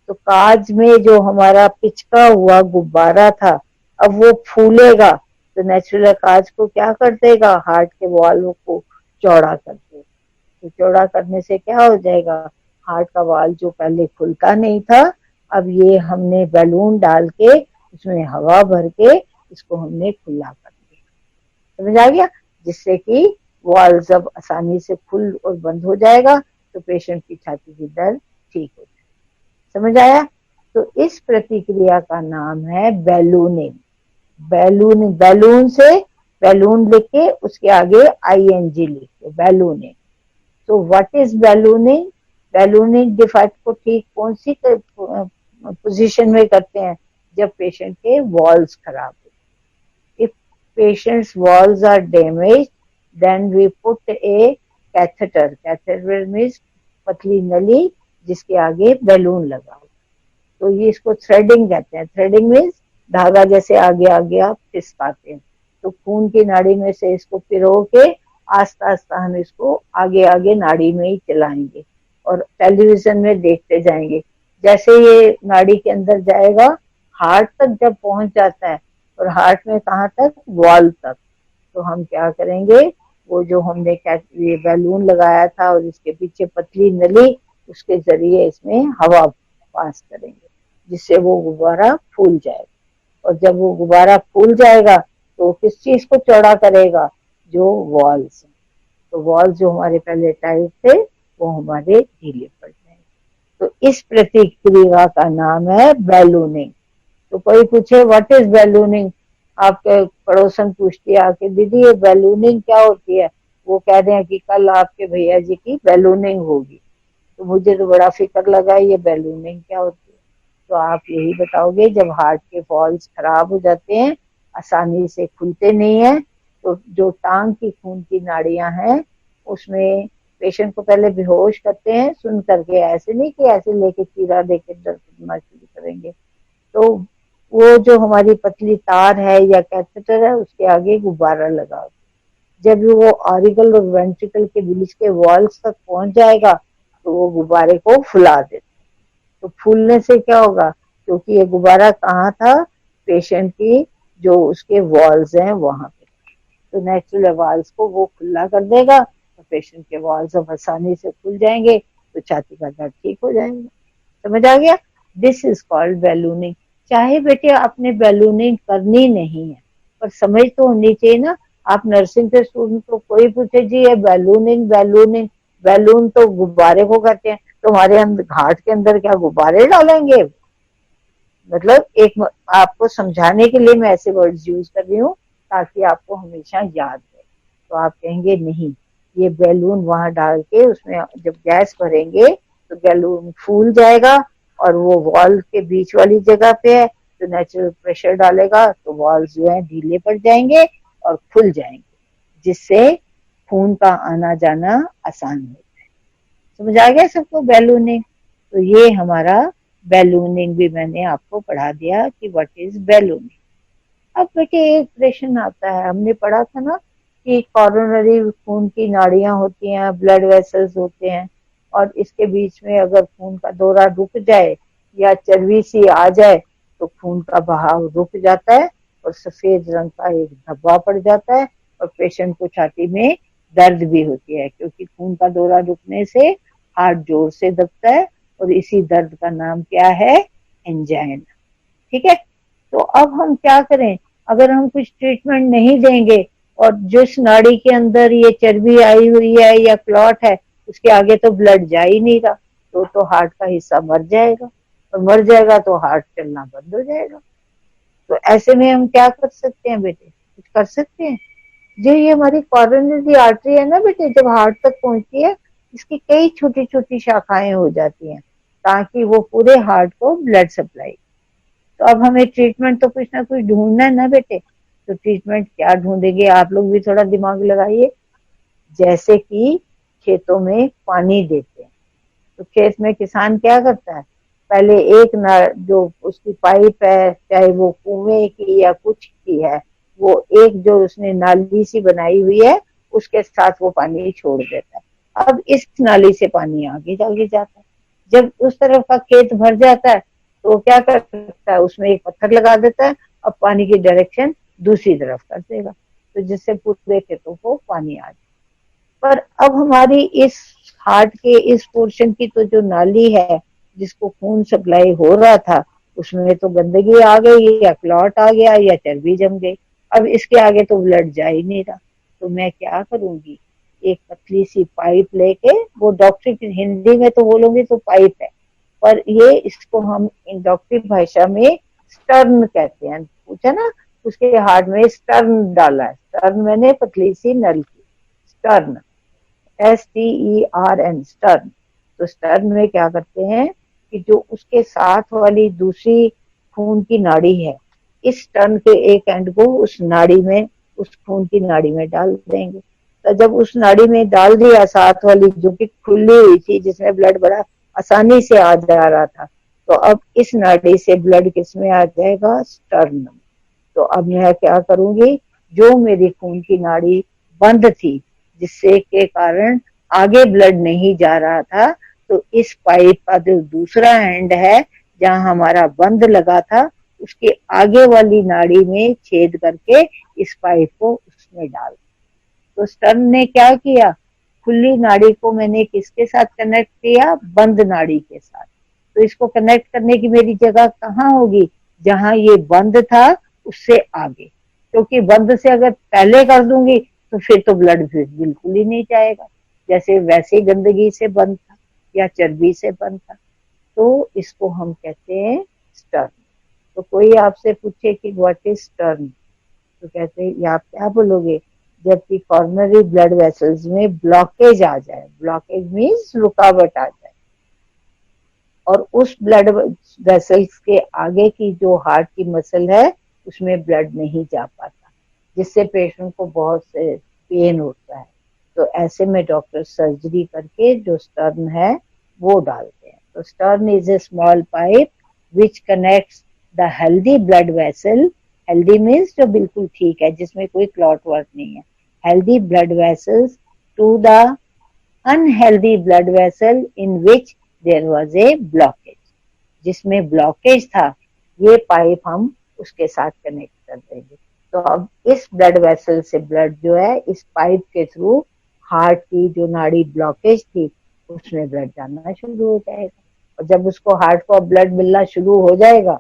A: तो काज में जो हमारा पिचका हुआ गुब्बारा था अब वो फूलेगा, तो नेचुरल काज को क्या कर देगा, हार्ट के वॉल्व को चौड़ा कर देगा। तो चौड़ा करने से क्या हो जाएगा, हार्ट का वाल्व जो पहले खुलता नहीं था, अब ये हमने बैलून डाल के उसमें हवा भर के इसको हमने खुला कर दिया। समझ आ गया, जिससे कि वाल्व जब आसानी से खुल और बंद हो जाएगा तो पेशेंट की छाती की दर्द ठीक हो जाएगी। समझ आया। तो इस प्रतिक्रिया का नाम है बैलूनिंग। बैलून, बैलून से बैलून लिख के उसके आगे ING लिख के बैलूनिंग। तो व्हाट इज बैलूनिंग, बैलूनिंग डिफाइट को ठीक कौन सी पोजीशन में करते हैं, जब पेशेंट के वॉल्स खराब हो। If patients walls are damage then we put a catheter. Catheter means पतली नली जिसके आगे बैलून लगा हो। तो ये इसको थ्रेडिंग कहते हैं। थ्रेडिंग मीन्स धागा जैसे आगे आगे आप खिसकाते हैं। तो खून की नाड़ी में से इसको पिरो के आस्ता आस्ता हम इसको आगे आगे नाड़ी में ही चलाएंगे और टेलीविजन में देखते जाएंगे। जैसे ये नाड़ी के अंदर जाएगा, हार्ट तक जब पहुंच जाता है, और हार्ट में कहाँ तक, वॉल तक, तो हम क्या करेंगे, वो जो हमने ये बैलून लगाया था और इसके पीछे पतली नली, उसके जरिए इसमें हवा पास करेंगे जिससे वो गुब्बारा फूल जाएगा। और जब वो गुब्बारा फूल जाएगा तो किस चीज को चौड़ा करेगा, जो वॉल्स, तो वॉल्स जो हमारे पहले टाइट थे वो हमारे ढीले पड़ जाएंगे। तो इस प्रतिक्रिया का नाम है बैलूनिंग। तो कोई पूछे व्हाट इज बैलूनिंग, आपके पड़ोसन पूछती है आके, दीदी ये बैलूनिंग क्या होती है, वो कह रहे हैं कि कल आपके भैया जी की बैलूनिंग होगी। तो मुझे तो बड़ा फिक्र लगा ये बैलूनिंग क्या होती है। तो आप यही बताओगे, जब हार्ट के वॉल्स खराब हो जाते हैं, आसानी से खुलते नहीं है, तो जो टांग की खून की नाड़ियां हैं उसमें पेशेंट को पहले बेहोश करते हैं, सुन करके, ऐसे नहीं कि ऐसे लेके चीरा देके डरना शुरू करेंगे। तो वो जो हमारी पतली तार है या कैथेटर है, उसके आगे गुब्बारा लगाओ। जब वो ऑरिकल और वेंट्रिकल के बीच के वॉल्स तक पहुंच जाएगा तो वो गुब्बारे को फुला देते। तो फूलने से क्या होगा, क्योंकि ये गुब्बारा कहाँ था, पेशेंट की जो उसके वॉल्स हैं वहां पे, तो नेचुरल वॉल्स को वो खुला कर देगा, तो पेशेंट के वॉल्स अब आसानी से खुल जाएंगे, तो छाती का दर्द ठीक हो जाएगा। समझ आ गया, दिस इज कॉल्ड बैलूनिंग। चाहे बेटे आपने बैलूनिंग करनी नहीं है, पर समझ तो होनी चाहिए ना। आप नर्सिंग के स्टूडेंट को कोई पूछे जी ये बैलूनिंग, बैलूनिंग, बैलून तो गुब्बारे को कहते हैं, तो हमारे अंदर घाट के अंदर क्या गुब्बारे डालेंगे, मतलब एक आपको समझाने के लिए मैं ऐसे वर्ड्स यूज कर रही हूँ ताकि आपको हमेशा याद रहे। तो आप कहेंगे नहीं, ये बैलून वहां डाल के उसमें जब गैस भरेंगे तो बैलून फूल जाएगा, और वो वॉल के बीच वाली जगह पे है, तो नेचुरल प्रेशर डालेगा तो वॉल जो है ढीले पड़ जाएंगे और खुल जाएंगे, जिससे खून का आना जाना आसान हो जाए। समझ आ गया सबको बैलूनिंग। तो ये हमारा बैलूनिंग भी मैंने आपको पढ़ा दिया कि व्हाट इज बैलूनिंग। अब बेटे एक प्रश्न आता है, हमने पढ़ा था ना कि कॉरोनरी खून की नाड़ियां होती हैं, ब्लड वेसल्स होते हैं, और इसके बीच में अगर खून का दौरा रुक जाए या चर्बी सी आ जाए तो खून का बहाव रुक जाता है और सफेद रंग का एक धब्बा पड़ जाता है, और पेशेंट को छाती में दर्द भी होती है, क्योंकि खून का दौरा रुकने से हार्ट जोर से दबता है, और इसी दर्द का नाम क्या है, एंजाइना। ठीक है, तो अब हम क्या करें, अगर हम कुछ ट्रीटमेंट नहीं देंगे और जिस नाड़ी के अंदर ये चर्बी आई हुई है या क्लॉट है उसके आगे तो ब्लड जा ही नहीं रहा, तो हार्ट का हिस्सा मर जाएगा, और मर जाएगा तो हार्ट चलना बंद हो जाएगा। तो ऐसे में हम क्या कर सकते हैं बेटे, कुछ कर सकते हैं। जो ये हमारी कॉरोनरी आर्टरी है ना बेटे, जब हार्ट तक पहुंचती है, इसकी कई छोटी छोटी शाखाएं हो जाती हैं ताकि वो पूरे हार्ट को ब्लड सप्लाई। तो अब हमें ट्रीटमेंट तो कुछ ना कुछ ढूंढना है ना बेटे, तो ट्रीटमेंट क्या ढूंढेंगे, आप लोग भी थोड़ा दिमाग लगाइए। जैसे कि खेतों में पानी देते हैं, तो खेत में किसान क्या करता है, पहले एक जो उसकी पाइप है, चाहे वो कुएं की या कुछ की है, वो एक जो उसने नाली सी बनाई हुई है उसके साथ वो पानी छोड़ देता है। अब इस नाली से पानी आगे आगे जाता है, जब उस तरफ का खेत भर जाता है तो क्या कर सकता है, उसमें एक पत्थर लगा देता है, अब पानी की डायरेक्शन दूसरी तरफ कर देगा, तो जिससे पूरे खेतों को पानी आ जाए। पर अब हमारी इस हार्ट के इस पोर्शन की तो जो नाली है जिसको खून सप्लाई हो रहा था, उसमें तो गंदगी आ गई या क्लॉट आ गया या चर्बी जम गई, अब इसके आगे तो ब्लड जा ही नहीं रहा। तो मैं क्या करूंगी, एक पतली सी पाइप लेके, वो डॉक्टर की हिंदी में तो बोलूंगी तो पाइप है, पर ये इसको हम डॉक्टरी भाषा में स्टर्न कहते हैं। पूछा ना, उसके हार्ट में स्टर्न डाला है, स्टर्न मैंने पतली सी नल की, स्टर्न, STERN, स्टर्न। तो स्टर्न में क्या करते हैं कि जो उसके साथ वाली दूसरी खून की नाड़ी है, इस स्टर्न के एक एंड को उस नाड़ी में, उस खून की नाड़ी में डाल देंगे। तो जब उस नाड़ी में डाल दिया, साथ वाली जो कि खुली हुई थी जिसमें ब्लड बड़ा आसानी से आ जा रहा था, तो अब इस नाड़ी से ब्लड किस में आ जाएगा, स्टर्न। तो अब मैं क्या करूंगी, जो मेरी खून की नाड़ी बंद थी, जिससे के कारण आगे ब्लड नहीं जा रहा था, तो इस पाइप का जो दूसरा एंड है जहां हमारा बंद लगा था, उसके आगे वाली नाड़ी में छेद करके इस पाइप को उसमें डाल। तो स्टर्न ने क्या किया, खुली नाड़ी को मैंने किसके साथ कनेक्ट किया, बंद नाड़ी के साथ। तो इसको कनेक्ट करने की मेरी जगह कहाँ होगी, जहां ये बंद था उससे आगे, क्योंकि बंद से अगर पहले कर दूंगी तो फिर तो ब्लड फिर बिल्कुल ही नहीं जाएगा, जैसे वैसे गंदगी से बंद था या चर्बी से बंद था। तो इसको हम कहते हैं स्टर्न। तो कोई आपसे पूछे कि व्हाट इज स्टर्न, तो कहते हैं, या आप क्या बोलोगे, जबकि कॉर्नरी ब्लड वेसल्स में ब्लॉकेज आ जाए, ब्लॉकेज मीन्स रुकावट आ जाए, और उस ब्लड वेसल्स के आगे की जो हार्ट की मसल है उसमें ब्लड नहीं जा पाता, जिससे पेशेंट को बहुत से पेन होता है। तो ऐसे में डॉक्टर सर्जरी करके जो स्टर्न है वो डालते हैं। तो stern is a small pipe which connects the healthy blood vessel, healthy means जो बिल्कुल ठीक है, जिसमें कोई क्लॉट वर्क नहीं है, healthy blood vessels to the unhealthy blood vessel in which there was a blockage, जिसमें ब्लॉकेज था, ये पाइप हम उसके साथ कनेक्ट कर देंगे। तो अब इस ब्लड वेसल से ब्लड जो है इस पाइप के थ्रू हार्ट की जो नाड़ी ब्लॉकेज थी उसमें ब्लड जाना शुरू हो जाएगा, और जब उसको हार्ट को ब्लड मिलना शुरू हो जाएगा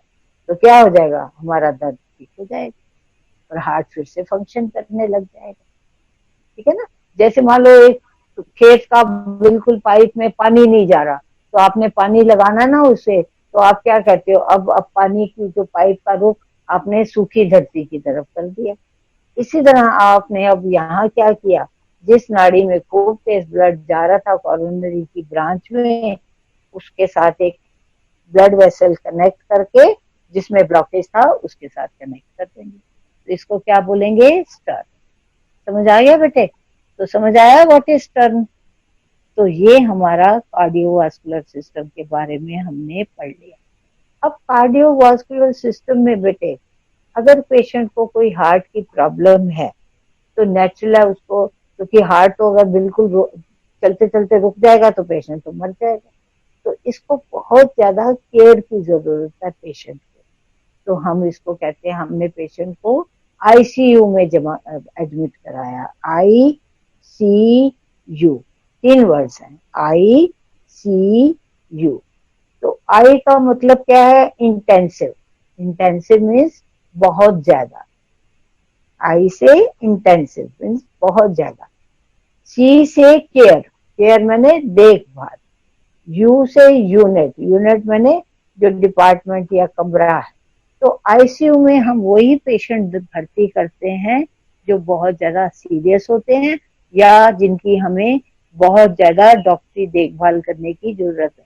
A: तो क्या हो जाएगा, हमारा दर्द ठीक हो जाएगा और हार्ट फिर से फंक्शन करने लग जाएगा। ठीक है ना। जैसे मान लो एक खेत का बिल्कुल पाइप में पानी नहीं जा रहा, तो आपने पानी लगाना ना उसे, तो आप क्या करते हो, अब पानी की जो पाइप का रुख आपने सूखी धरती की तरफ कर दिया। इसी तरह आपने अब यहाँ क्या किया, जिस नाड़ी में खूब तेज ब्लड जा रहा था कॉरोनरी की ब्रांच में, उसके साथ एक ब्लड वेसल कनेक्ट करके जिसमें ब्लॉकेज था उसके साथ कनेक्ट कर देंगे। तो इसको क्या बोलेंगे, स्टर्न। समझ आ गया बेटे। तो समझ आया व्हाट इज स्टर्न। तो ये हमारा कार्डियोवास्कुलर सिस्टम के बारे में हमने पढ़ लिया। अब कार्डियोवास्कुलर सिस्टम में बेटे अगर पेशेंट को कोई हार्ट की प्रॉब्लम है तो नेचुरल है उसको, क्योंकि हार्ट तो अगर बिल्कुल चलते चलते रुक जाएगा तो पेशेंट तो मर जाएगा। तो इसको बहुत ज्यादा केयर की जरूरत है पेशेंट को। तो हम इसको कहते हैं, हमने पेशेंट को आईसीयू में एडमिट कराया। ICU 3 वर्ड्स हैं, ICU। तो आई का मतलब क्या है, इंटेंसिव। इंटेंसिव मीन्स बहुत ज्यादा, आई से इंटेंसिव मीन्स बहुत ज्यादा। C से केयर, केयर मैंने देखभाल। U से यूनिट, यूनिट मैंने जो डिपार्टमेंट या कमरा है। तो आईसीयू में हम वही पेशेंट भर्ती करते हैं जो बहुत ज्यादा सीरियस होते हैं या जिनकी हमें बहुत ज्यादा डॉक्टरी देखभाल करने की जरूरत है,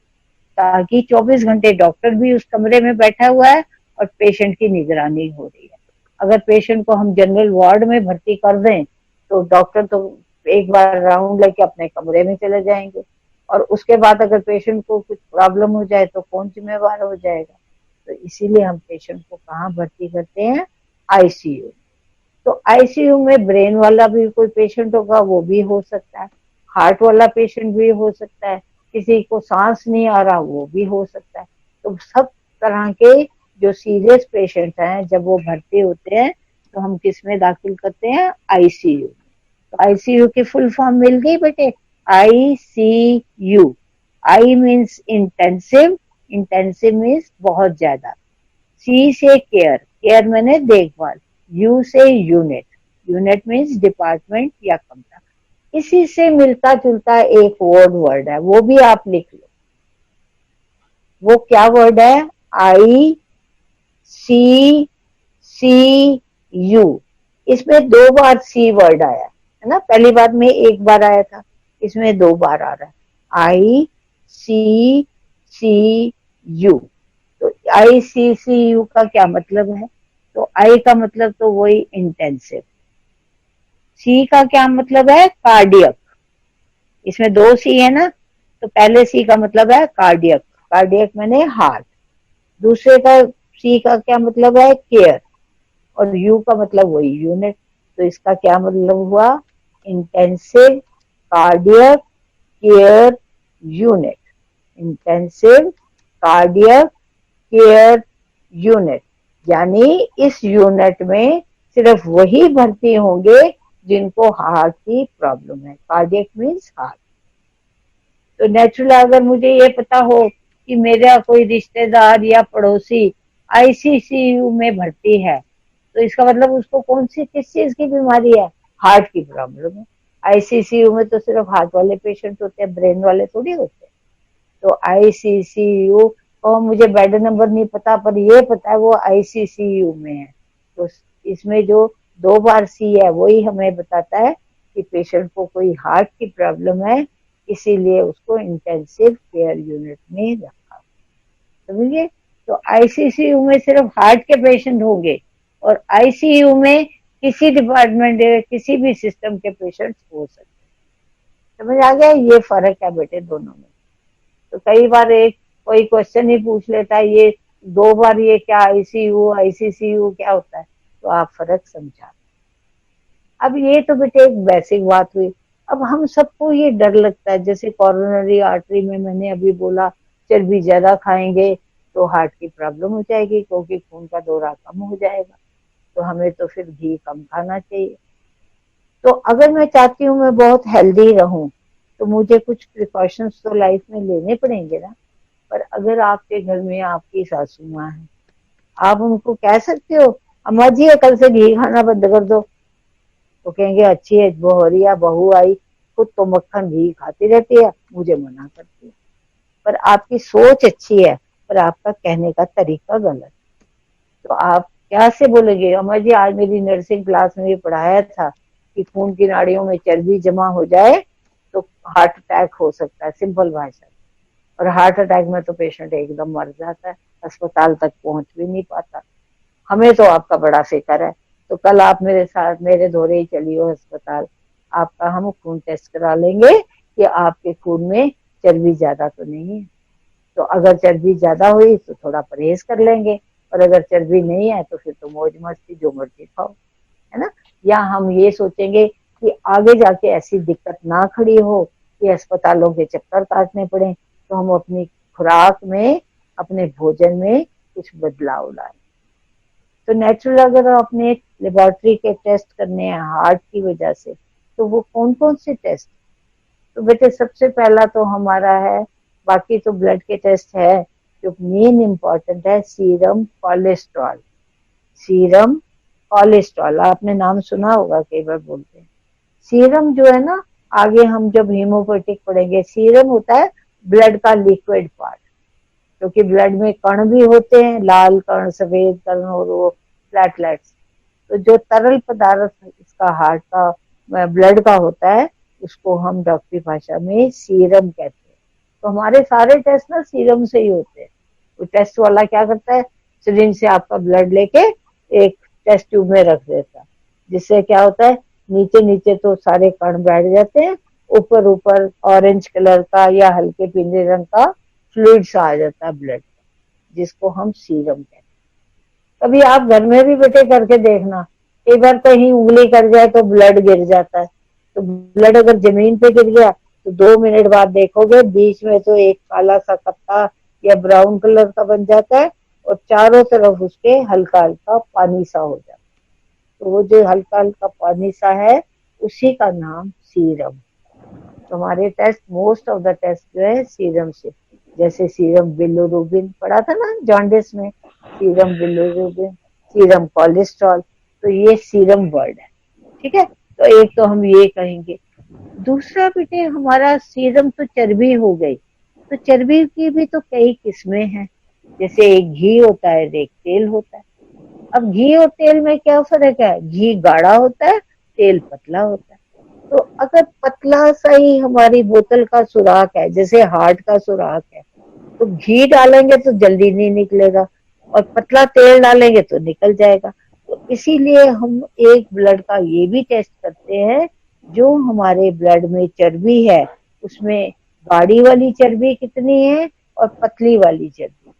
A: ताकि 24 घंटे डॉक्टर भी उस कमरे में बैठा हुआ है और पेशेंट की निगरानी हो रही है। अगर पेशेंट को हम जनरल वार्ड में भर्ती कर दें तो डॉक्टर तो एक बार राउंड लेके अपने कमरे में चले जाएंगे, और उसके बाद अगर पेशेंट को कुछ प्रॉब्लम हो जाए तो कौन जिम्मेवार हो जाएगा। तो इसीलिए हम पेशेंट को कहाँ भर्ती करते हैं, आईसीयू। तो आईसीयू में ब्रेन वाला भी कोई पेशेंट होगा, वो भी हो सकता है, हार्ट वाला पेशेंट भी हो सकता है, किसी को सांस नहीं आ रहा वो भी हो सकता है। तो सब तरह के जो सीरियस पेशेंट हैं जब वो भर्ती होते हैं तो हम किस में दाखिल करते हैं, आईसीयू। तो आईसीयू की फुल फॉर्म मिल गई बेटे, ICU। I means intensive, intensive means बहुत ज्यादा। C से केयर, केयर मैंने देखभाल। U से यूनिट, यूनिट मीन्स डिपार्टमेंट या कमरा। इसी से मिलता जुलता एक वर्ड है, वो भी आप लिख लो। वो क्या वर्ड है, ICCU। इसमें 2 बार C वर्ड आया है ना, पहली बार में 1 बार आया था, इसमें 2 बार आ रहा है, ICCU। तो ICCU का क्या मतलब है, तो I का मतलब तो वही इंटेंसिव, C का क्या मतलब है, कार्डियक। इसमें 2 C है ना, तो पहले C का मतलब है कार्डियक, कार्डियक मैंने हार्ट। दूसरे का C का क्या मतलब है, केयर, और U का मतलब वही यूनिट। तो इसका क्या मतलब हुआ, intensive cardiac care unit, intensive cardiac care unit, यानी इस यूनिट में सिर्फ वही भर्ती होंगे जिनको हार्ट की प्रॉब्लम है। Cardiac means heart. तो नेचुरल अगर मुझे ये पता हो कि मेरा कोई रिश्तेदार या पड़ोसी आईसीसीयू में भर्ती है, तो इसका मतलब उसको कौन सी किस चीज की बीमारी है, हार्ट की प्रॉब्लम है। आईसीसीयू में तो सिर्फ हार्ट वाले पेशेंट होते हैं, ब्रेन वाले थोड़ी होते हैं। तो आईसीसीयू और मुझे बेड नंबर नहीं पता, पर ये पता है वो आईसीसीयू में है। तो इसमें जो 2 बार सी है वही हमें बताता है कि पेशेंट को कोई हार्ट की प्रॉब्लम है, इसीलिए उसको इंटेंसिव केयर यूनिट में रखा। समझिए, तो आईसीसीयू में सिर्फ हार्ट के पेशेंट होंगे और आईसीयू में किसी डिपार्टमेंट किसी भी सिस्टम के पेशेंट हो सकते हैं। समझ आ गया, ये फर्क है बेटे दोनों में। तो कई बार एक कोई क्वेश्चन ही पूछ लेता है, ये 2 बार ये क्या आईसीयू आईसीसीयू क्या होता है, तो आप फर्क समझा। अब ये तो बेटे एक बेसिक बात हुई। अब हम सबको ये डर लगता है, जैसे कॉरोनरी आर्टरी में मैंने अभी बोला चर्बी ज्यादा खाएंगे तो हार्ट की प्रॉब्लम हो जाएगी, क्योंकि खून का दौरा कम हो जाएगा, तो हमें तो फिर घी कम खाना चाहिए। तो अगर मैं चाहती हूँ मैं बहुत हेल्दी रहूं, तो मुझे कुछ प्रिकॉशंस तो लाइफ में लेने पड़ेंगे ना। पर अगर आपके घर में आपकी सासू माँ है, आप उनको कह सकते हो अम्मा जी कल से घी खाना बंद कर दो, तो कहेंगे अच्छी है बहुरिया बहू आई, खुद तो मक्खन घी खाती रहती है, मुझे मना करती है। पर आपकी सोच अच्छी है, पर आपका कहने का तरीका गलत। तो आप क्या से बोलेंगे अम्मा जी आज मेरी नर्सिंग क्लास में ये पढ़ाया था कि खून की नाड़ियों में चर्बी जमा हो जाए तो हार्ट अटैक हो सकता है, सिंपल भाषा। और हार्ट अटैक में तो पेशेंट एकदम मर जाता है, अस्पताल तक पहुंच भी नहीं पाता। हमें तो आपका बड़ा फिक्र है, तो कल आप मेरे साथ मेरे दौरे ही चलियो अस्पताल, आपका हम खून टेस्ट करा लेंगे कि आपके खून में चर्बी ज्यादा तो नहीं है। तो अगर चर्बी ज्यादा हुई तो थोड़ा परहेज कर लेंगे, और अगर चर्बी नहीं है तो फिर तो मौज मस्ती जो मर्जी खाओ, है ना। या हम ये सोचेंगे कि आगे जाके ऐसी दिक्कत ना खड़ी हो कि अस्पतालों के चक्कर काटने पड़े, तो हम अपनी खुराक में अपने भोजन में कुछ बदलाव लाए। तो नेचुरल अगर आपने लेबोरेटरी के टेस्ट करने हैं हार्ट की वजह से, तो वो कौन कौन से टेस्ट, तो बेटे सबसे पहला तो हमारा है, बाकी तो ब्लड के टेस्ट है, जो मेन इम्पोर्टेंट है सीरम कोलेस्ट्रॉल। सीरम कोलेस्ट्रॉल आपने नाम सुना होगा, कई बार बोलते हैं। सीरम जो है ना, आगे हम जब हीमोपेटिक पढ़ेंगे, सीरम होता है ब्लड का लिक्विड पार्ट, क्योंकि ब्लड में कण भी होते हैं, लाल कण सफेद कण और वो प्लेटलेट्स। तो जो तरल पदार्थ इसका हार्ट का ब्लड का होता है, उसको हम डॉक्टरी भाषा में सीरम कहते हैं। तो हमारे सारे टेस्ट ना सीरम से ही होते हैं। वो टेस्ट वाला क्या करता है, सिरिंज से आपका ब्लड लेके एक टेस्ट ट्यूब में रख देता है, जिससे क्या होता है नीचे नीचे तो सारे कण बैठ जाते हैं, ऊपर ऊपर ऑरेंज कलर का या हल्के पीले रंग का फ्लूइड सा आ जाता है ब्लड, जिसको हम सीरम कहते हैं। कभी आप घर में भी बेटे करके देखना, एक बार कहीं उंगली कर जाए तो ब्लड गिर जाता है, तो ब्लड अगर जमीन पे गिर गया तो 2 मिनट बाद देखोगे बीच में तो एक काला सा कत्ता या ब्राउन कलर का बन जाता है, और चारों तरफ उसके हल्का हल्का पानी सा हो जाता है। तो वो जो हल्का हल्का पानी सा है उसी का नाम सीरम। तो हमारे test most of the test जो है सीरम से, जैसे सीरम बिलिरुबिन पढ़ा था ना जॉन्डिस में, सीरम बिलिरुबिन, सीरम कोलेस्ट्रॉल, तो ये सीरम वर्ड है। ठीक है, तो एक तो हम ये कहेंगे। दूसरा बेटे हमारा सीरम तो चर्बी हो गई, तो चर्बी की भी तो कई किस्में हैं, जैसे एक घी होता है एक तेल होता है। अब घी और तेल में क्या फर्क है, घी गाढ़ा होता है, तेल पतला होता है। तो अगर पतला सा ही हमारी बोतल का सुराख है, जैसे हार्ट का सुराख है, तो घी डालेंगे तो जल्दी नहीं निकलेगा, और पतला तेल डालेंगे तो निकल जाएगा। तो इसीलिए हम एक ब्लड का ये भी टेस्ट करते हैं, जो हमारे ब्लड में चर्बी है उसमें गाढ़ी वाली चर्बी कितनी है और पतली वाली चर्बी,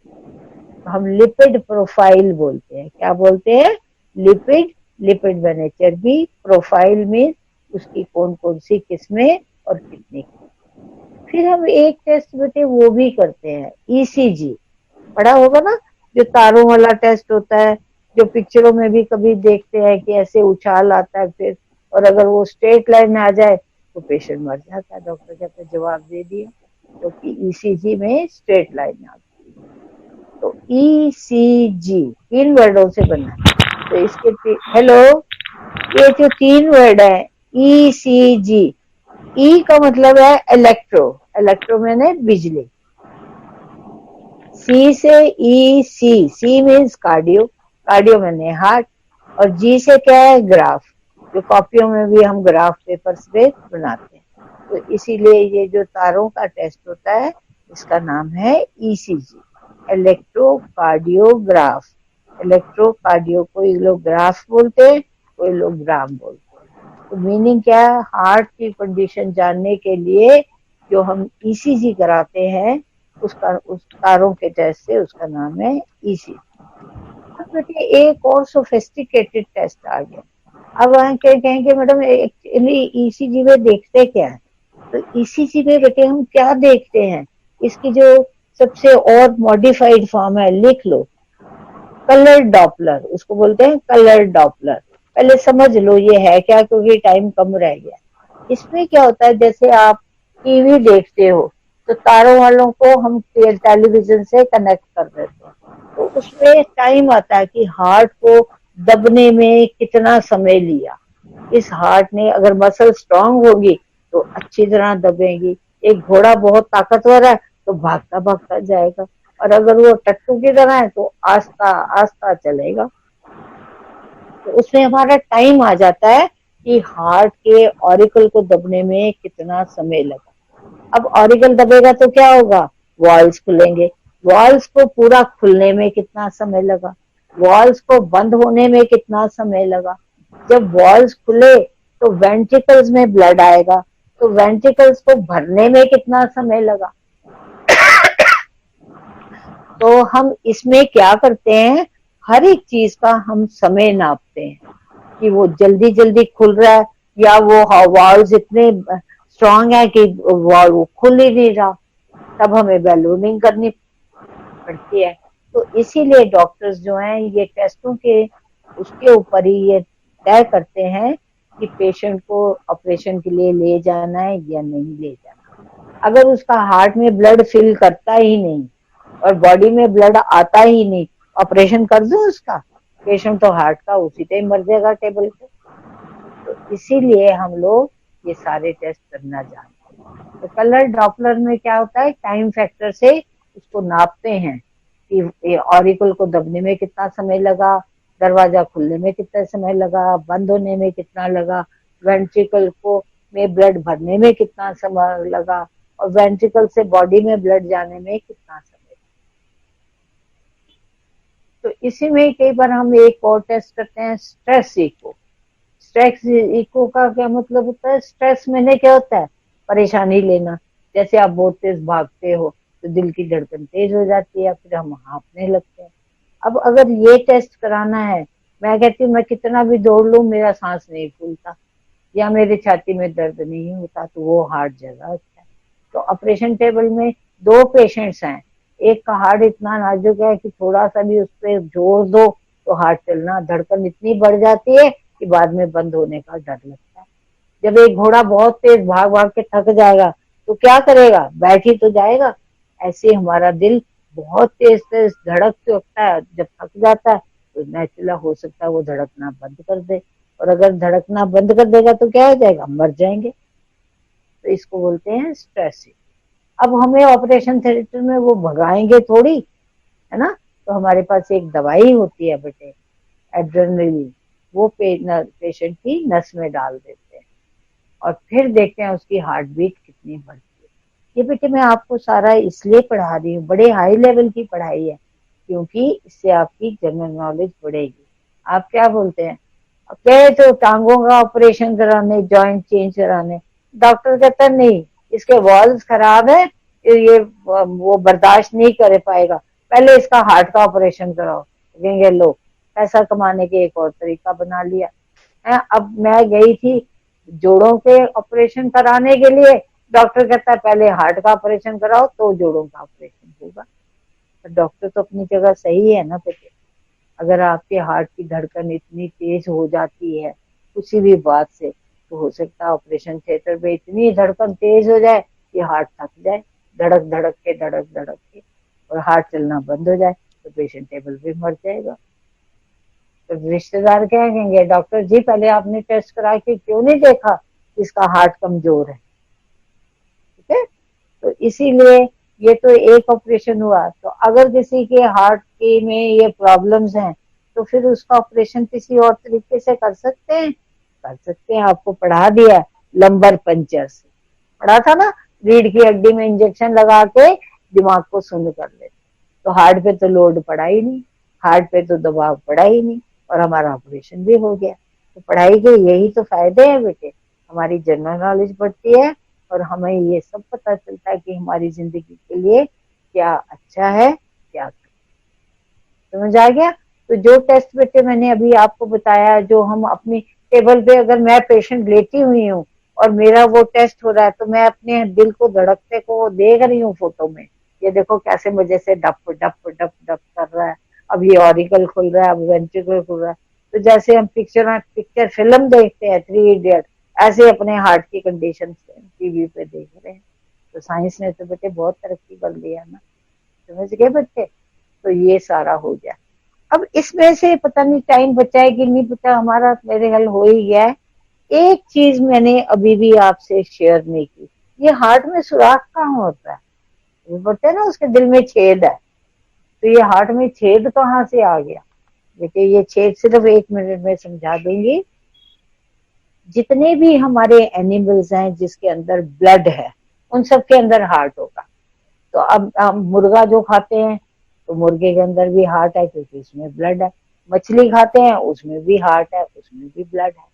A: हम लिपिड प्रोफाइल बोलते हैं। क्या बोलते हैं, लिपिड लिपिड बने चर्बी, प्रोफाइल में उसकी कौन कौन सी किस्में और कितनी की। फिर हम एक टेस्ट बेटे वो भी करते हैं, ईसीजी, पढ़ा होगा ना, जो तारों वाला टेस्ट होता है, जो पिक्चरों में भी कभी देखते हैं कि ऐसे उछाल आता है फिर, और अगर वो स्ट्रेट लाइन में आ जाए तो पेशेंट मर जाता है। डॉक्टर कहते हैं जवाब दे दिया, क्योंकि तो ईसीजी में स्ट्रेट लाइन में आती है। तो ईसीजी 3 वर्डों से बना है। तो इसके हेलो, ये जो 3 वर्ड है ईसीजी, ई का मतलब है इलेक्ट्रो, इलेक्ट्रो मैंने बिजली, सी से ई सी मीन्स कार्डियो, कार्डियो मैंने हार्ट, और जी से क्या है ग्राफ, जो कॉपियों में भी हम ग्राफ पेपर्स पे बनाते हैं। तो इसीलिए ये जो तारों का टेस्ट होता है इसका नाम है ईसीजी, इलेक्ट्रोकार्डियोग्राफ। इलेक्ट्रोकार्डियो कोई लोग ग्राफ बोलते हैं, कोई लोग ग्राम बोलते हैं। तो मीनिंग क्या है, हार्ट की कंडीशन जानने के लिए जो हम ईसीजी कराते हैं उसका, उस तारों के टेस्ट से उसका नाम है ईसीजी। अब देखिए एक और सोफिस्टिकेटेड टेस्ट आ गया। अब कहेंगे मैडम एक्चुअली ईसीजी में देखते क्या है, तो ईसीजी में बेटे हम क्या देखते हैं, इसकी जो सबसे और मॉडिफाइड फॉर्म है लिख लो, कलर डॉपलर, उसको बोलते हैं कलर डॉपलर। पहले समझ लो ये है क्या, क्योंकि टाइम कम रह गया। इसमें क्या होता है, जैसे आप टीवी देखते हो तो तारों वालों को हम टेलीविजन से कनेक्ट कर देते हैं, तो उसमें टाइम आता है कि हार्ट को दबने में कितना समय लिया। इस हार्ट ने अगर मसल स्ट्रांग होगी तो अच्छी तरह दबेगी। एक घोड़ा बहुत ताकतवर है तो भागता भागता जाएगा, और अगर वो टट्टू की तरह है तो आस्ता आस्ता चलेगा। तो उसमें हमारा टाइम आ जाता है कि हार्ट के ऑरिकल को दबने में कितना समय लगा। अब ऑरिकल दबेगा तो क्या होगा, वॉल्स खुलेंगे, वॉल्स को पूरा खुलने में कितना समय लगा, वॉल्स को बंद होने में कितना समय लगा। जब वॉल्स खुले तो वेंट्रिकल्स में ब्लड आएगा, तो वेंट्रिकल्स को भरने में कितना समय लगा। तो हम इसमें क्या करते हैं, हर एक चीज का हम समय नापते हैं कि वो जल्दी जल्दी खुल रहा है या वो वॉल्स इतने स्ट्रांग है कि वो खुल ही नहीं रहा, तब हमें बैलूनिंग करनी पड़ती है। तो इसीलिए डॉक्टर्स जो हैं ये टेस्टों के उसके ऊपर ही ये तय करते हैं कि पेशेंट को ऑपरेशन के लिए ले जाना है या नहीं ले जाना। अगर उसका हार्ट में ब्लड फिल करता ही नहीं और बॉडी में ब्लड आता ही नहीं, ऑपरेशन कर दो उसका, पेशेंट तो हार्ट का उसी टाइम मर जाएगा टेबल पे। तो इसीलिए हम लोग ये सारे टेस्ट करना जानते हैं। तो कलर डॉपलर में क्या होता है, टाइम फैक्टर से उसको नापते हैं कि ऑरिकल को दबने में कितना समय लगा, दरवाजा खुलने में कितना समय लगा, बंद होने में कितना लगा, वेंट्रिकल को में ब्लड भरने में कितना समय लगा, और वेंट्रिकल से बॉडी में ब्लड जाने में कितना समय। तो इसी में कई बार हम एक और टेस्ट करते हैं, स्ट्रेस इको। स्ट्रेस इको का क्या मतलब होता है, स्ट्रेस मैंने क्या होता है, परेशानी लेना। जैसे आप बहुत तेज भागते हो तो दिल की धड़कन तेज हो जाती है, फिर हम हाँफने लगते हैं। अब अगर ये टेस्ट कराना है, मैं कहती हूँ मैं कितना भी दौड़ लूं मेरा सांस नहीं फूलता या मेरे छाती में दर्द नहीं होता, तो वो हार्ट जगह अच्छा है। तो ऑपरेशन टेबल में 2 पेशेंट्स हैं, एक का हार्ट इतना नाजुक है कि थोड़ा सा भी उस पर जोर दो तो हार्ट चलना, धड़कन इतनी बढ़ जाती है कि बाद में बंद होने का डर लगता है। जब एक घोड़ा बहुत तेज भाग भाग के थक जाएगा तो क्या करेगा, बैठ ही तो जाएगा। ऐसे हमारा दिल बहुत तेज तेज धड़कते होता है, जब थक जाता है तो नेचुरल हो सकता है वो धड़कना बंद कर दे, और अगर धड़कना बंद कर देगा तो क्या हो जाएगा, मर जाएंगे। तो इसको बोलते हैं स्ट्रेस। अब हमें ऑपरेशन थिएटर में वो भगाएंगे थोड़ी, है ना, तो हमारे पास एक दवाई होती है बेटे, एड्रेनलिन, वो पेशेंट की नस में डाल देते हैं और फिर देखते हैं उसकी हार्ट बीट कितनी बढ़ती है। ये बेटे मैं आपको सारा इसलिए पढ़ा रही हूँ, बड़े हाई लेवल की पढ़ाई है, क्योंकि इससे आपकी जनरल नॉलेज बढ़ेगी। आप क्या बोलते हैं, कहे तो टांगों का ऑपरेशन कराने, जॉइंट चेंज कराने, डॉक्टर कहता नहीं इसके वॉल्स खराब है, ये वो बर्दाश्त नहीं कर पाएगा, पहले इसका हार्ट का ऑपरेशन कराओ। कहेंगे लो पैसा कमाने के एक और तरीका बना लिया है। अब मैं गई थी जोड़ों के ऑपरेशन कराने के लिए, डॉक्टर कहता है पहले हार्ट का ऑपरेशन कराओ तो जोड़ों का ऑपरेशन होगा। तो डॉक्टर तो अपनी जगह सही है ना बेटे। अगर आपके हार्ट की धड़कन इतनी तेज हो जाती है किसी भी बात से, तो हो सकता है ऑपरेशन थिएटर में इतनी धड़कन तेज हो जाए कि हार्ट थक जाए, धड़क धड़क के और हार्ट चलना बंद हो जाए, तो पेशेंट टेबल पे मर जाएगा। तो रिश्तेदार क्या कहेंगे, डॉक्टर जी पहले आपने टेस्ट करा के क्यों नहीं देखा इसका हार्ट कमजोर है। ठीक है, तो इसीलिए ये तो एक ऑपरेशन हुआ। तो अगर किसी के हार्ट के में ये प्रॉब्लम्स हैं तो फिर उसका ऑपरेशन किसी और तरीके से कर सकते हैं, कर सकते हैं। आपको पढ़ा दिया लंबर पंचर से, पढ़ा था ना, रीढ़ की हड्डी में इंजेक्शन लगा के दिमाग को सुन्न कर लेते। तो हार्ट पे तो लोड पड़ा ही नहीं, हार्ट पे तो दबाव पड़ा ही नहीं, और हमारा ऑपरेशन भी हो गया। तो पढ़ाई के यही तो फायदे हैं बेटे, हमारी जनरल नॉलेज बढ़ती है और हमें ये सब पता चलता है कि हमारी जिंदगी के लिए क्या अच्छा है, क्या समझ आ गया। तो जो टेस्ट बेटे मैंने अभी आपको बताया, जो हम अपनी टेबल पे, अगर मैं पेशेंट लेटी हुई हूँ और मेरा वो टेस्ट हो रहा है, तो मैं अपने दिल को धड़कते को देख रही हूँ फोटो में, ये देखो कैसे मजे से डप डप डप डप कर रहा है। अब ये ऑरिकल खुल रहा है, अब वेंट्रिकल खुल रहा है। तो जैसे हम पिक्चर फिल्म देखते हैं 3 इडियट, ऐसे अपने हार्ट की कंडीशन टीवी पे देख रहे हैं। तो साइंस ने तो बेटे बहुत तरक्की कर लिया ना, समझ गए बच्चे। तो ये सारा हो गया। अब इसमें से पता नहीं टाइम बचा है कि नहीं बचा, हमारा मेरे ख्याल हो ही गया है। एक चीज मैंने अभी भी आपसे शेयर नहीं की, ये हार्ट में सुराख कहाँ होता है। वो बोलते हैं ना उसके दिल में छेद है, तो ये हार्ट में छेद कहाँ से आ गया। देखिए ये छेद सिर्फ 1 मिनट में समझा दूंगी। जितने भी हमारे एनिमल्स हैं जिसके अंदर ब्लड है, उन सब के अंदर हार्ट होगा। तो अब हम मुर्गा जो खाते हैं, तो मुर्गे के अंदर भी हार्ट है क्योंकि उसमें ब्लड है। मछली खाते हैं उसमें भी हार्ट है, उसमें भी ब्लड है।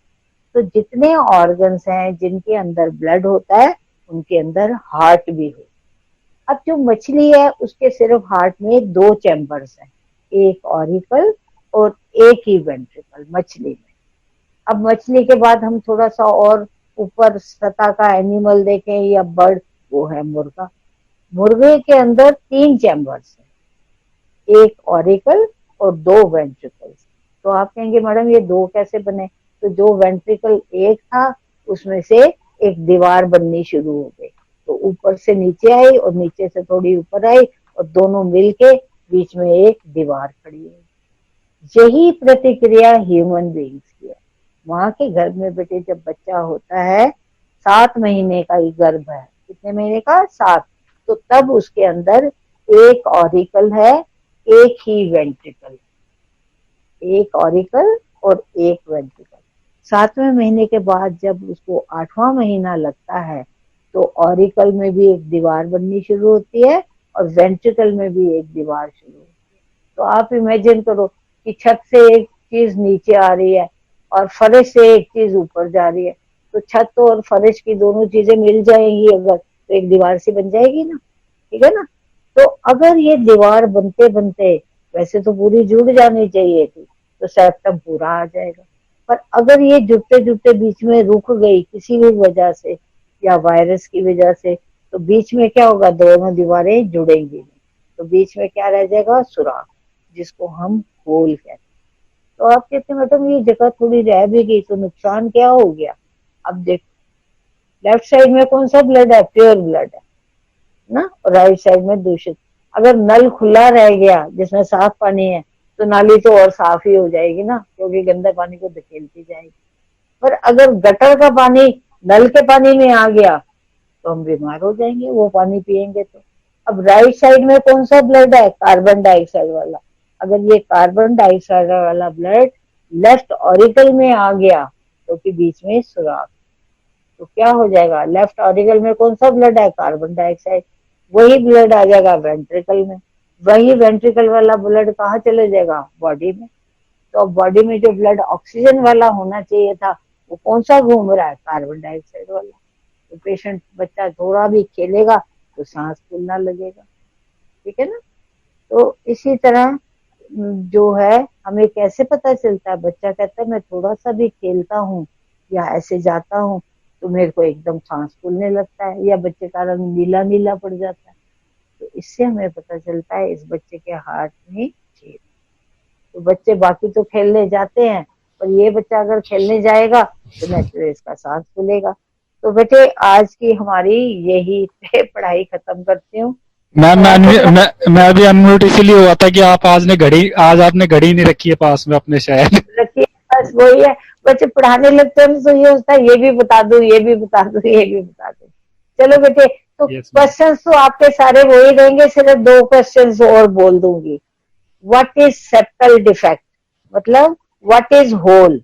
A: तो जितने ऑर्गन्स हैं जिनके अंदर ब्लड होता है, उनके अंदर हार्ट भी हो। अब जो मछली है उसके सिर्फ हार्ट में 2 चैम्बर्स हैं, एक ऑरिकल और एक ही वेंट्रिकल मछली में। अब मछली के बाद हम थोड़ा सा और ऊपर सतह का एनिमल देखें या बर्ड, वो है मुर्गा। मुर्गे के अंदर 3 चैम्बर्स हैं, एक ऑरिकल और 2 वेंट्रिकल्स। तो आप कहेंगे मैडम ये 2 कैसे बने। तो जो वेंट्रिकल एक था उसमें से एक दीवार बननी शुरू हो गई, तो ऊपर से नीचे आई और नीचे से थोड़ी ऊपर आई और दोनों मिलके बीच में एक दीवार खड़ी हुई। यही प्रतिक्रिया ह्यूमन बींग्स की है। माँ के गर्भ में बेटे जब बच्चा होता है, 7 महीने का ही गर्भ है, कितने महीने का, 7, तो तब उसके अंदर एक ऑरिकल है, एक ही वेंट्रिकल, एक ऑरिकल और एक वेंट्रिकल। 7वें महीने के बाद जब उसको 8वां महीना लगता है, तो ऑरिकल में भी एक दीवार बननी शुरू होती है और वेंट्रिकल में भी एक दीवार शुरू होती है। तो आप इमेजिन करो कि छत से एक चीज नीचे आ रही है और फर्श से एक चीज ऊपर जा रही है, तो छत और फर्श की दोनों चीजें मिल जाएंगी अगर, तो एक दीवार सी बन जाएगी ना, ठीक है ना। तो अगर ये दीवार बनते बनते, वैसे तो पूरी जुड़ जानी चाहिए थी, तो सेप्टम पूरा आ जाएगा। पर अगर ये जुड़ते जुड़ते बीच में रुक गई किसी भी वजह से या वायरस की वजह से, तो बीच में क्या होगा, दोनों दीवारें जुड़ेंगी नहीं, तो बीच में क्या रह जाएगा, सुराख, जिसको हम होल कहते हैं। तो आप कहते हैं मैडम ये जगह थोड़ी रह भी गई तो नुकसान क्या हो गया। अब देख, लेफ्ट साइड में कौन सा ब्लड है, प्योर ब्लड है ना, और राइट साइड में दूषित। अगर नल खुला रह गया जिसमें साफ पानी है, तो नाली तो और साफ ही हो जाएगी ना, क्योंकि गंदे पानी को धकेलती जाएगी। पर अगर गटर का पानी नल के पानी में आ गया, तो हम बीमार हो जाएंगे वो पानी पिएंगे तो। अब राइट साइड में कौन सा ब्लड है, कार्बन डाइऑक्साइड वाला। अगर ये कार्बन डाइऑक्साइड वाला ब्लड लेफ्ट ऑरिकल में आ गया, तो कि बीच में सुराख, तो क्या हो जाएगा, लेफ्ट ऑरिकल में कौन सा ब्लड है, कार्बन डाइऑक्साइड, वही ब्लड आ जाएगा वेंट्रिकल में। वही वेंट्रिकल वाला ब्लड कहाँ चले जाएगा, बॉडी में। तो अब बॉडी में जो ब्लड ऑक्सीजन वाला होना चाहिए था, वो कौन सा घूम रहा है, कार्बन डाइऑक्साइड वाला। तो पेशेंट बच्चा थोड़ा भी खेलेगा तो सांस फूलना लगेगा, ठीक है ना। तो इसी तरह जो है हमें कैसे पता चलता है? बच्चा कहता है मैं थोड़ा सा भी खेलता हूँ या ऐसे जाता हूँ तो मेरे को एकदम सांस फूलने लगता है, या बच्चे का रंग नीला नीला पड़ जाता है। तो इससे हमें पता चलता है इस बच्चे के हार्ट में छेद। तो बच्चे बाकी तो खेलने जाते हैं, पर ये बच्चा अगर खेलने जाएगा तो नेचुरली इसका सांस फूलेगा। तो बेटे आज की हमारी यही पढ़ाई खत्म करती हूँ।
C: मैम मैं अभी अनम्यूट इसीलिए हुआ था कि आज आपने घड़ी नहीं रखी है पास में अपने शायद।
A: रखिए, बस वही है, बच्चे पढ़ाने लगते हैं तो ये होता है ये भी बता दो, ये भी बता दो, ये भी बता दो। चलो बेटे, तो क्वेश्चंस तो आपके सारे वही रहेंगे, सिर्फ 2 क्वेश्चंस और बोल दूंगी। व्हाट इज सेप्टल डिफेक्ट, मतलब what is hole,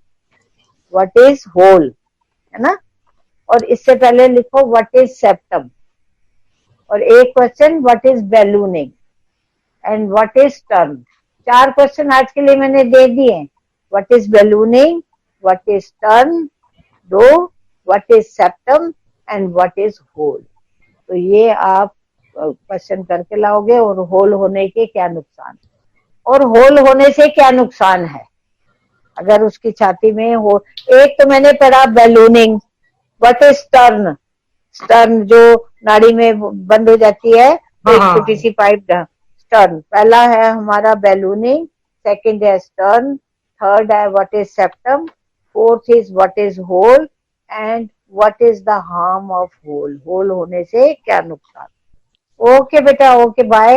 A: what is hole, है ना। और इससे पहले लिखो व्हाट इज सेप्टम, और एक question what is ballooning and what is turn. 4 question आज के लिए मैंने दे दिए। What is ballooning, what is turn 2, what is septum and what is hole. तो ये आप क्वेश्चन करके लाओगे। और होल होने के क्या नुकसान, और होल होने से क्या नुकसान है अगर उसकी छाती में हो। एक तो मैंने पढ़ा ballooning, what is turn, stern जो नाड़ी में बंद हो जाती है, एक छोटी सी पाइप। स्टर्न पहला है हमारा बैलूनिंग, सेकंड है स्टर्न, थर्ड है what is septum, fourth is what is hole and what is the harm of hole, hole होने से क्या नुकसान। ओके बेटा, ओके बाय।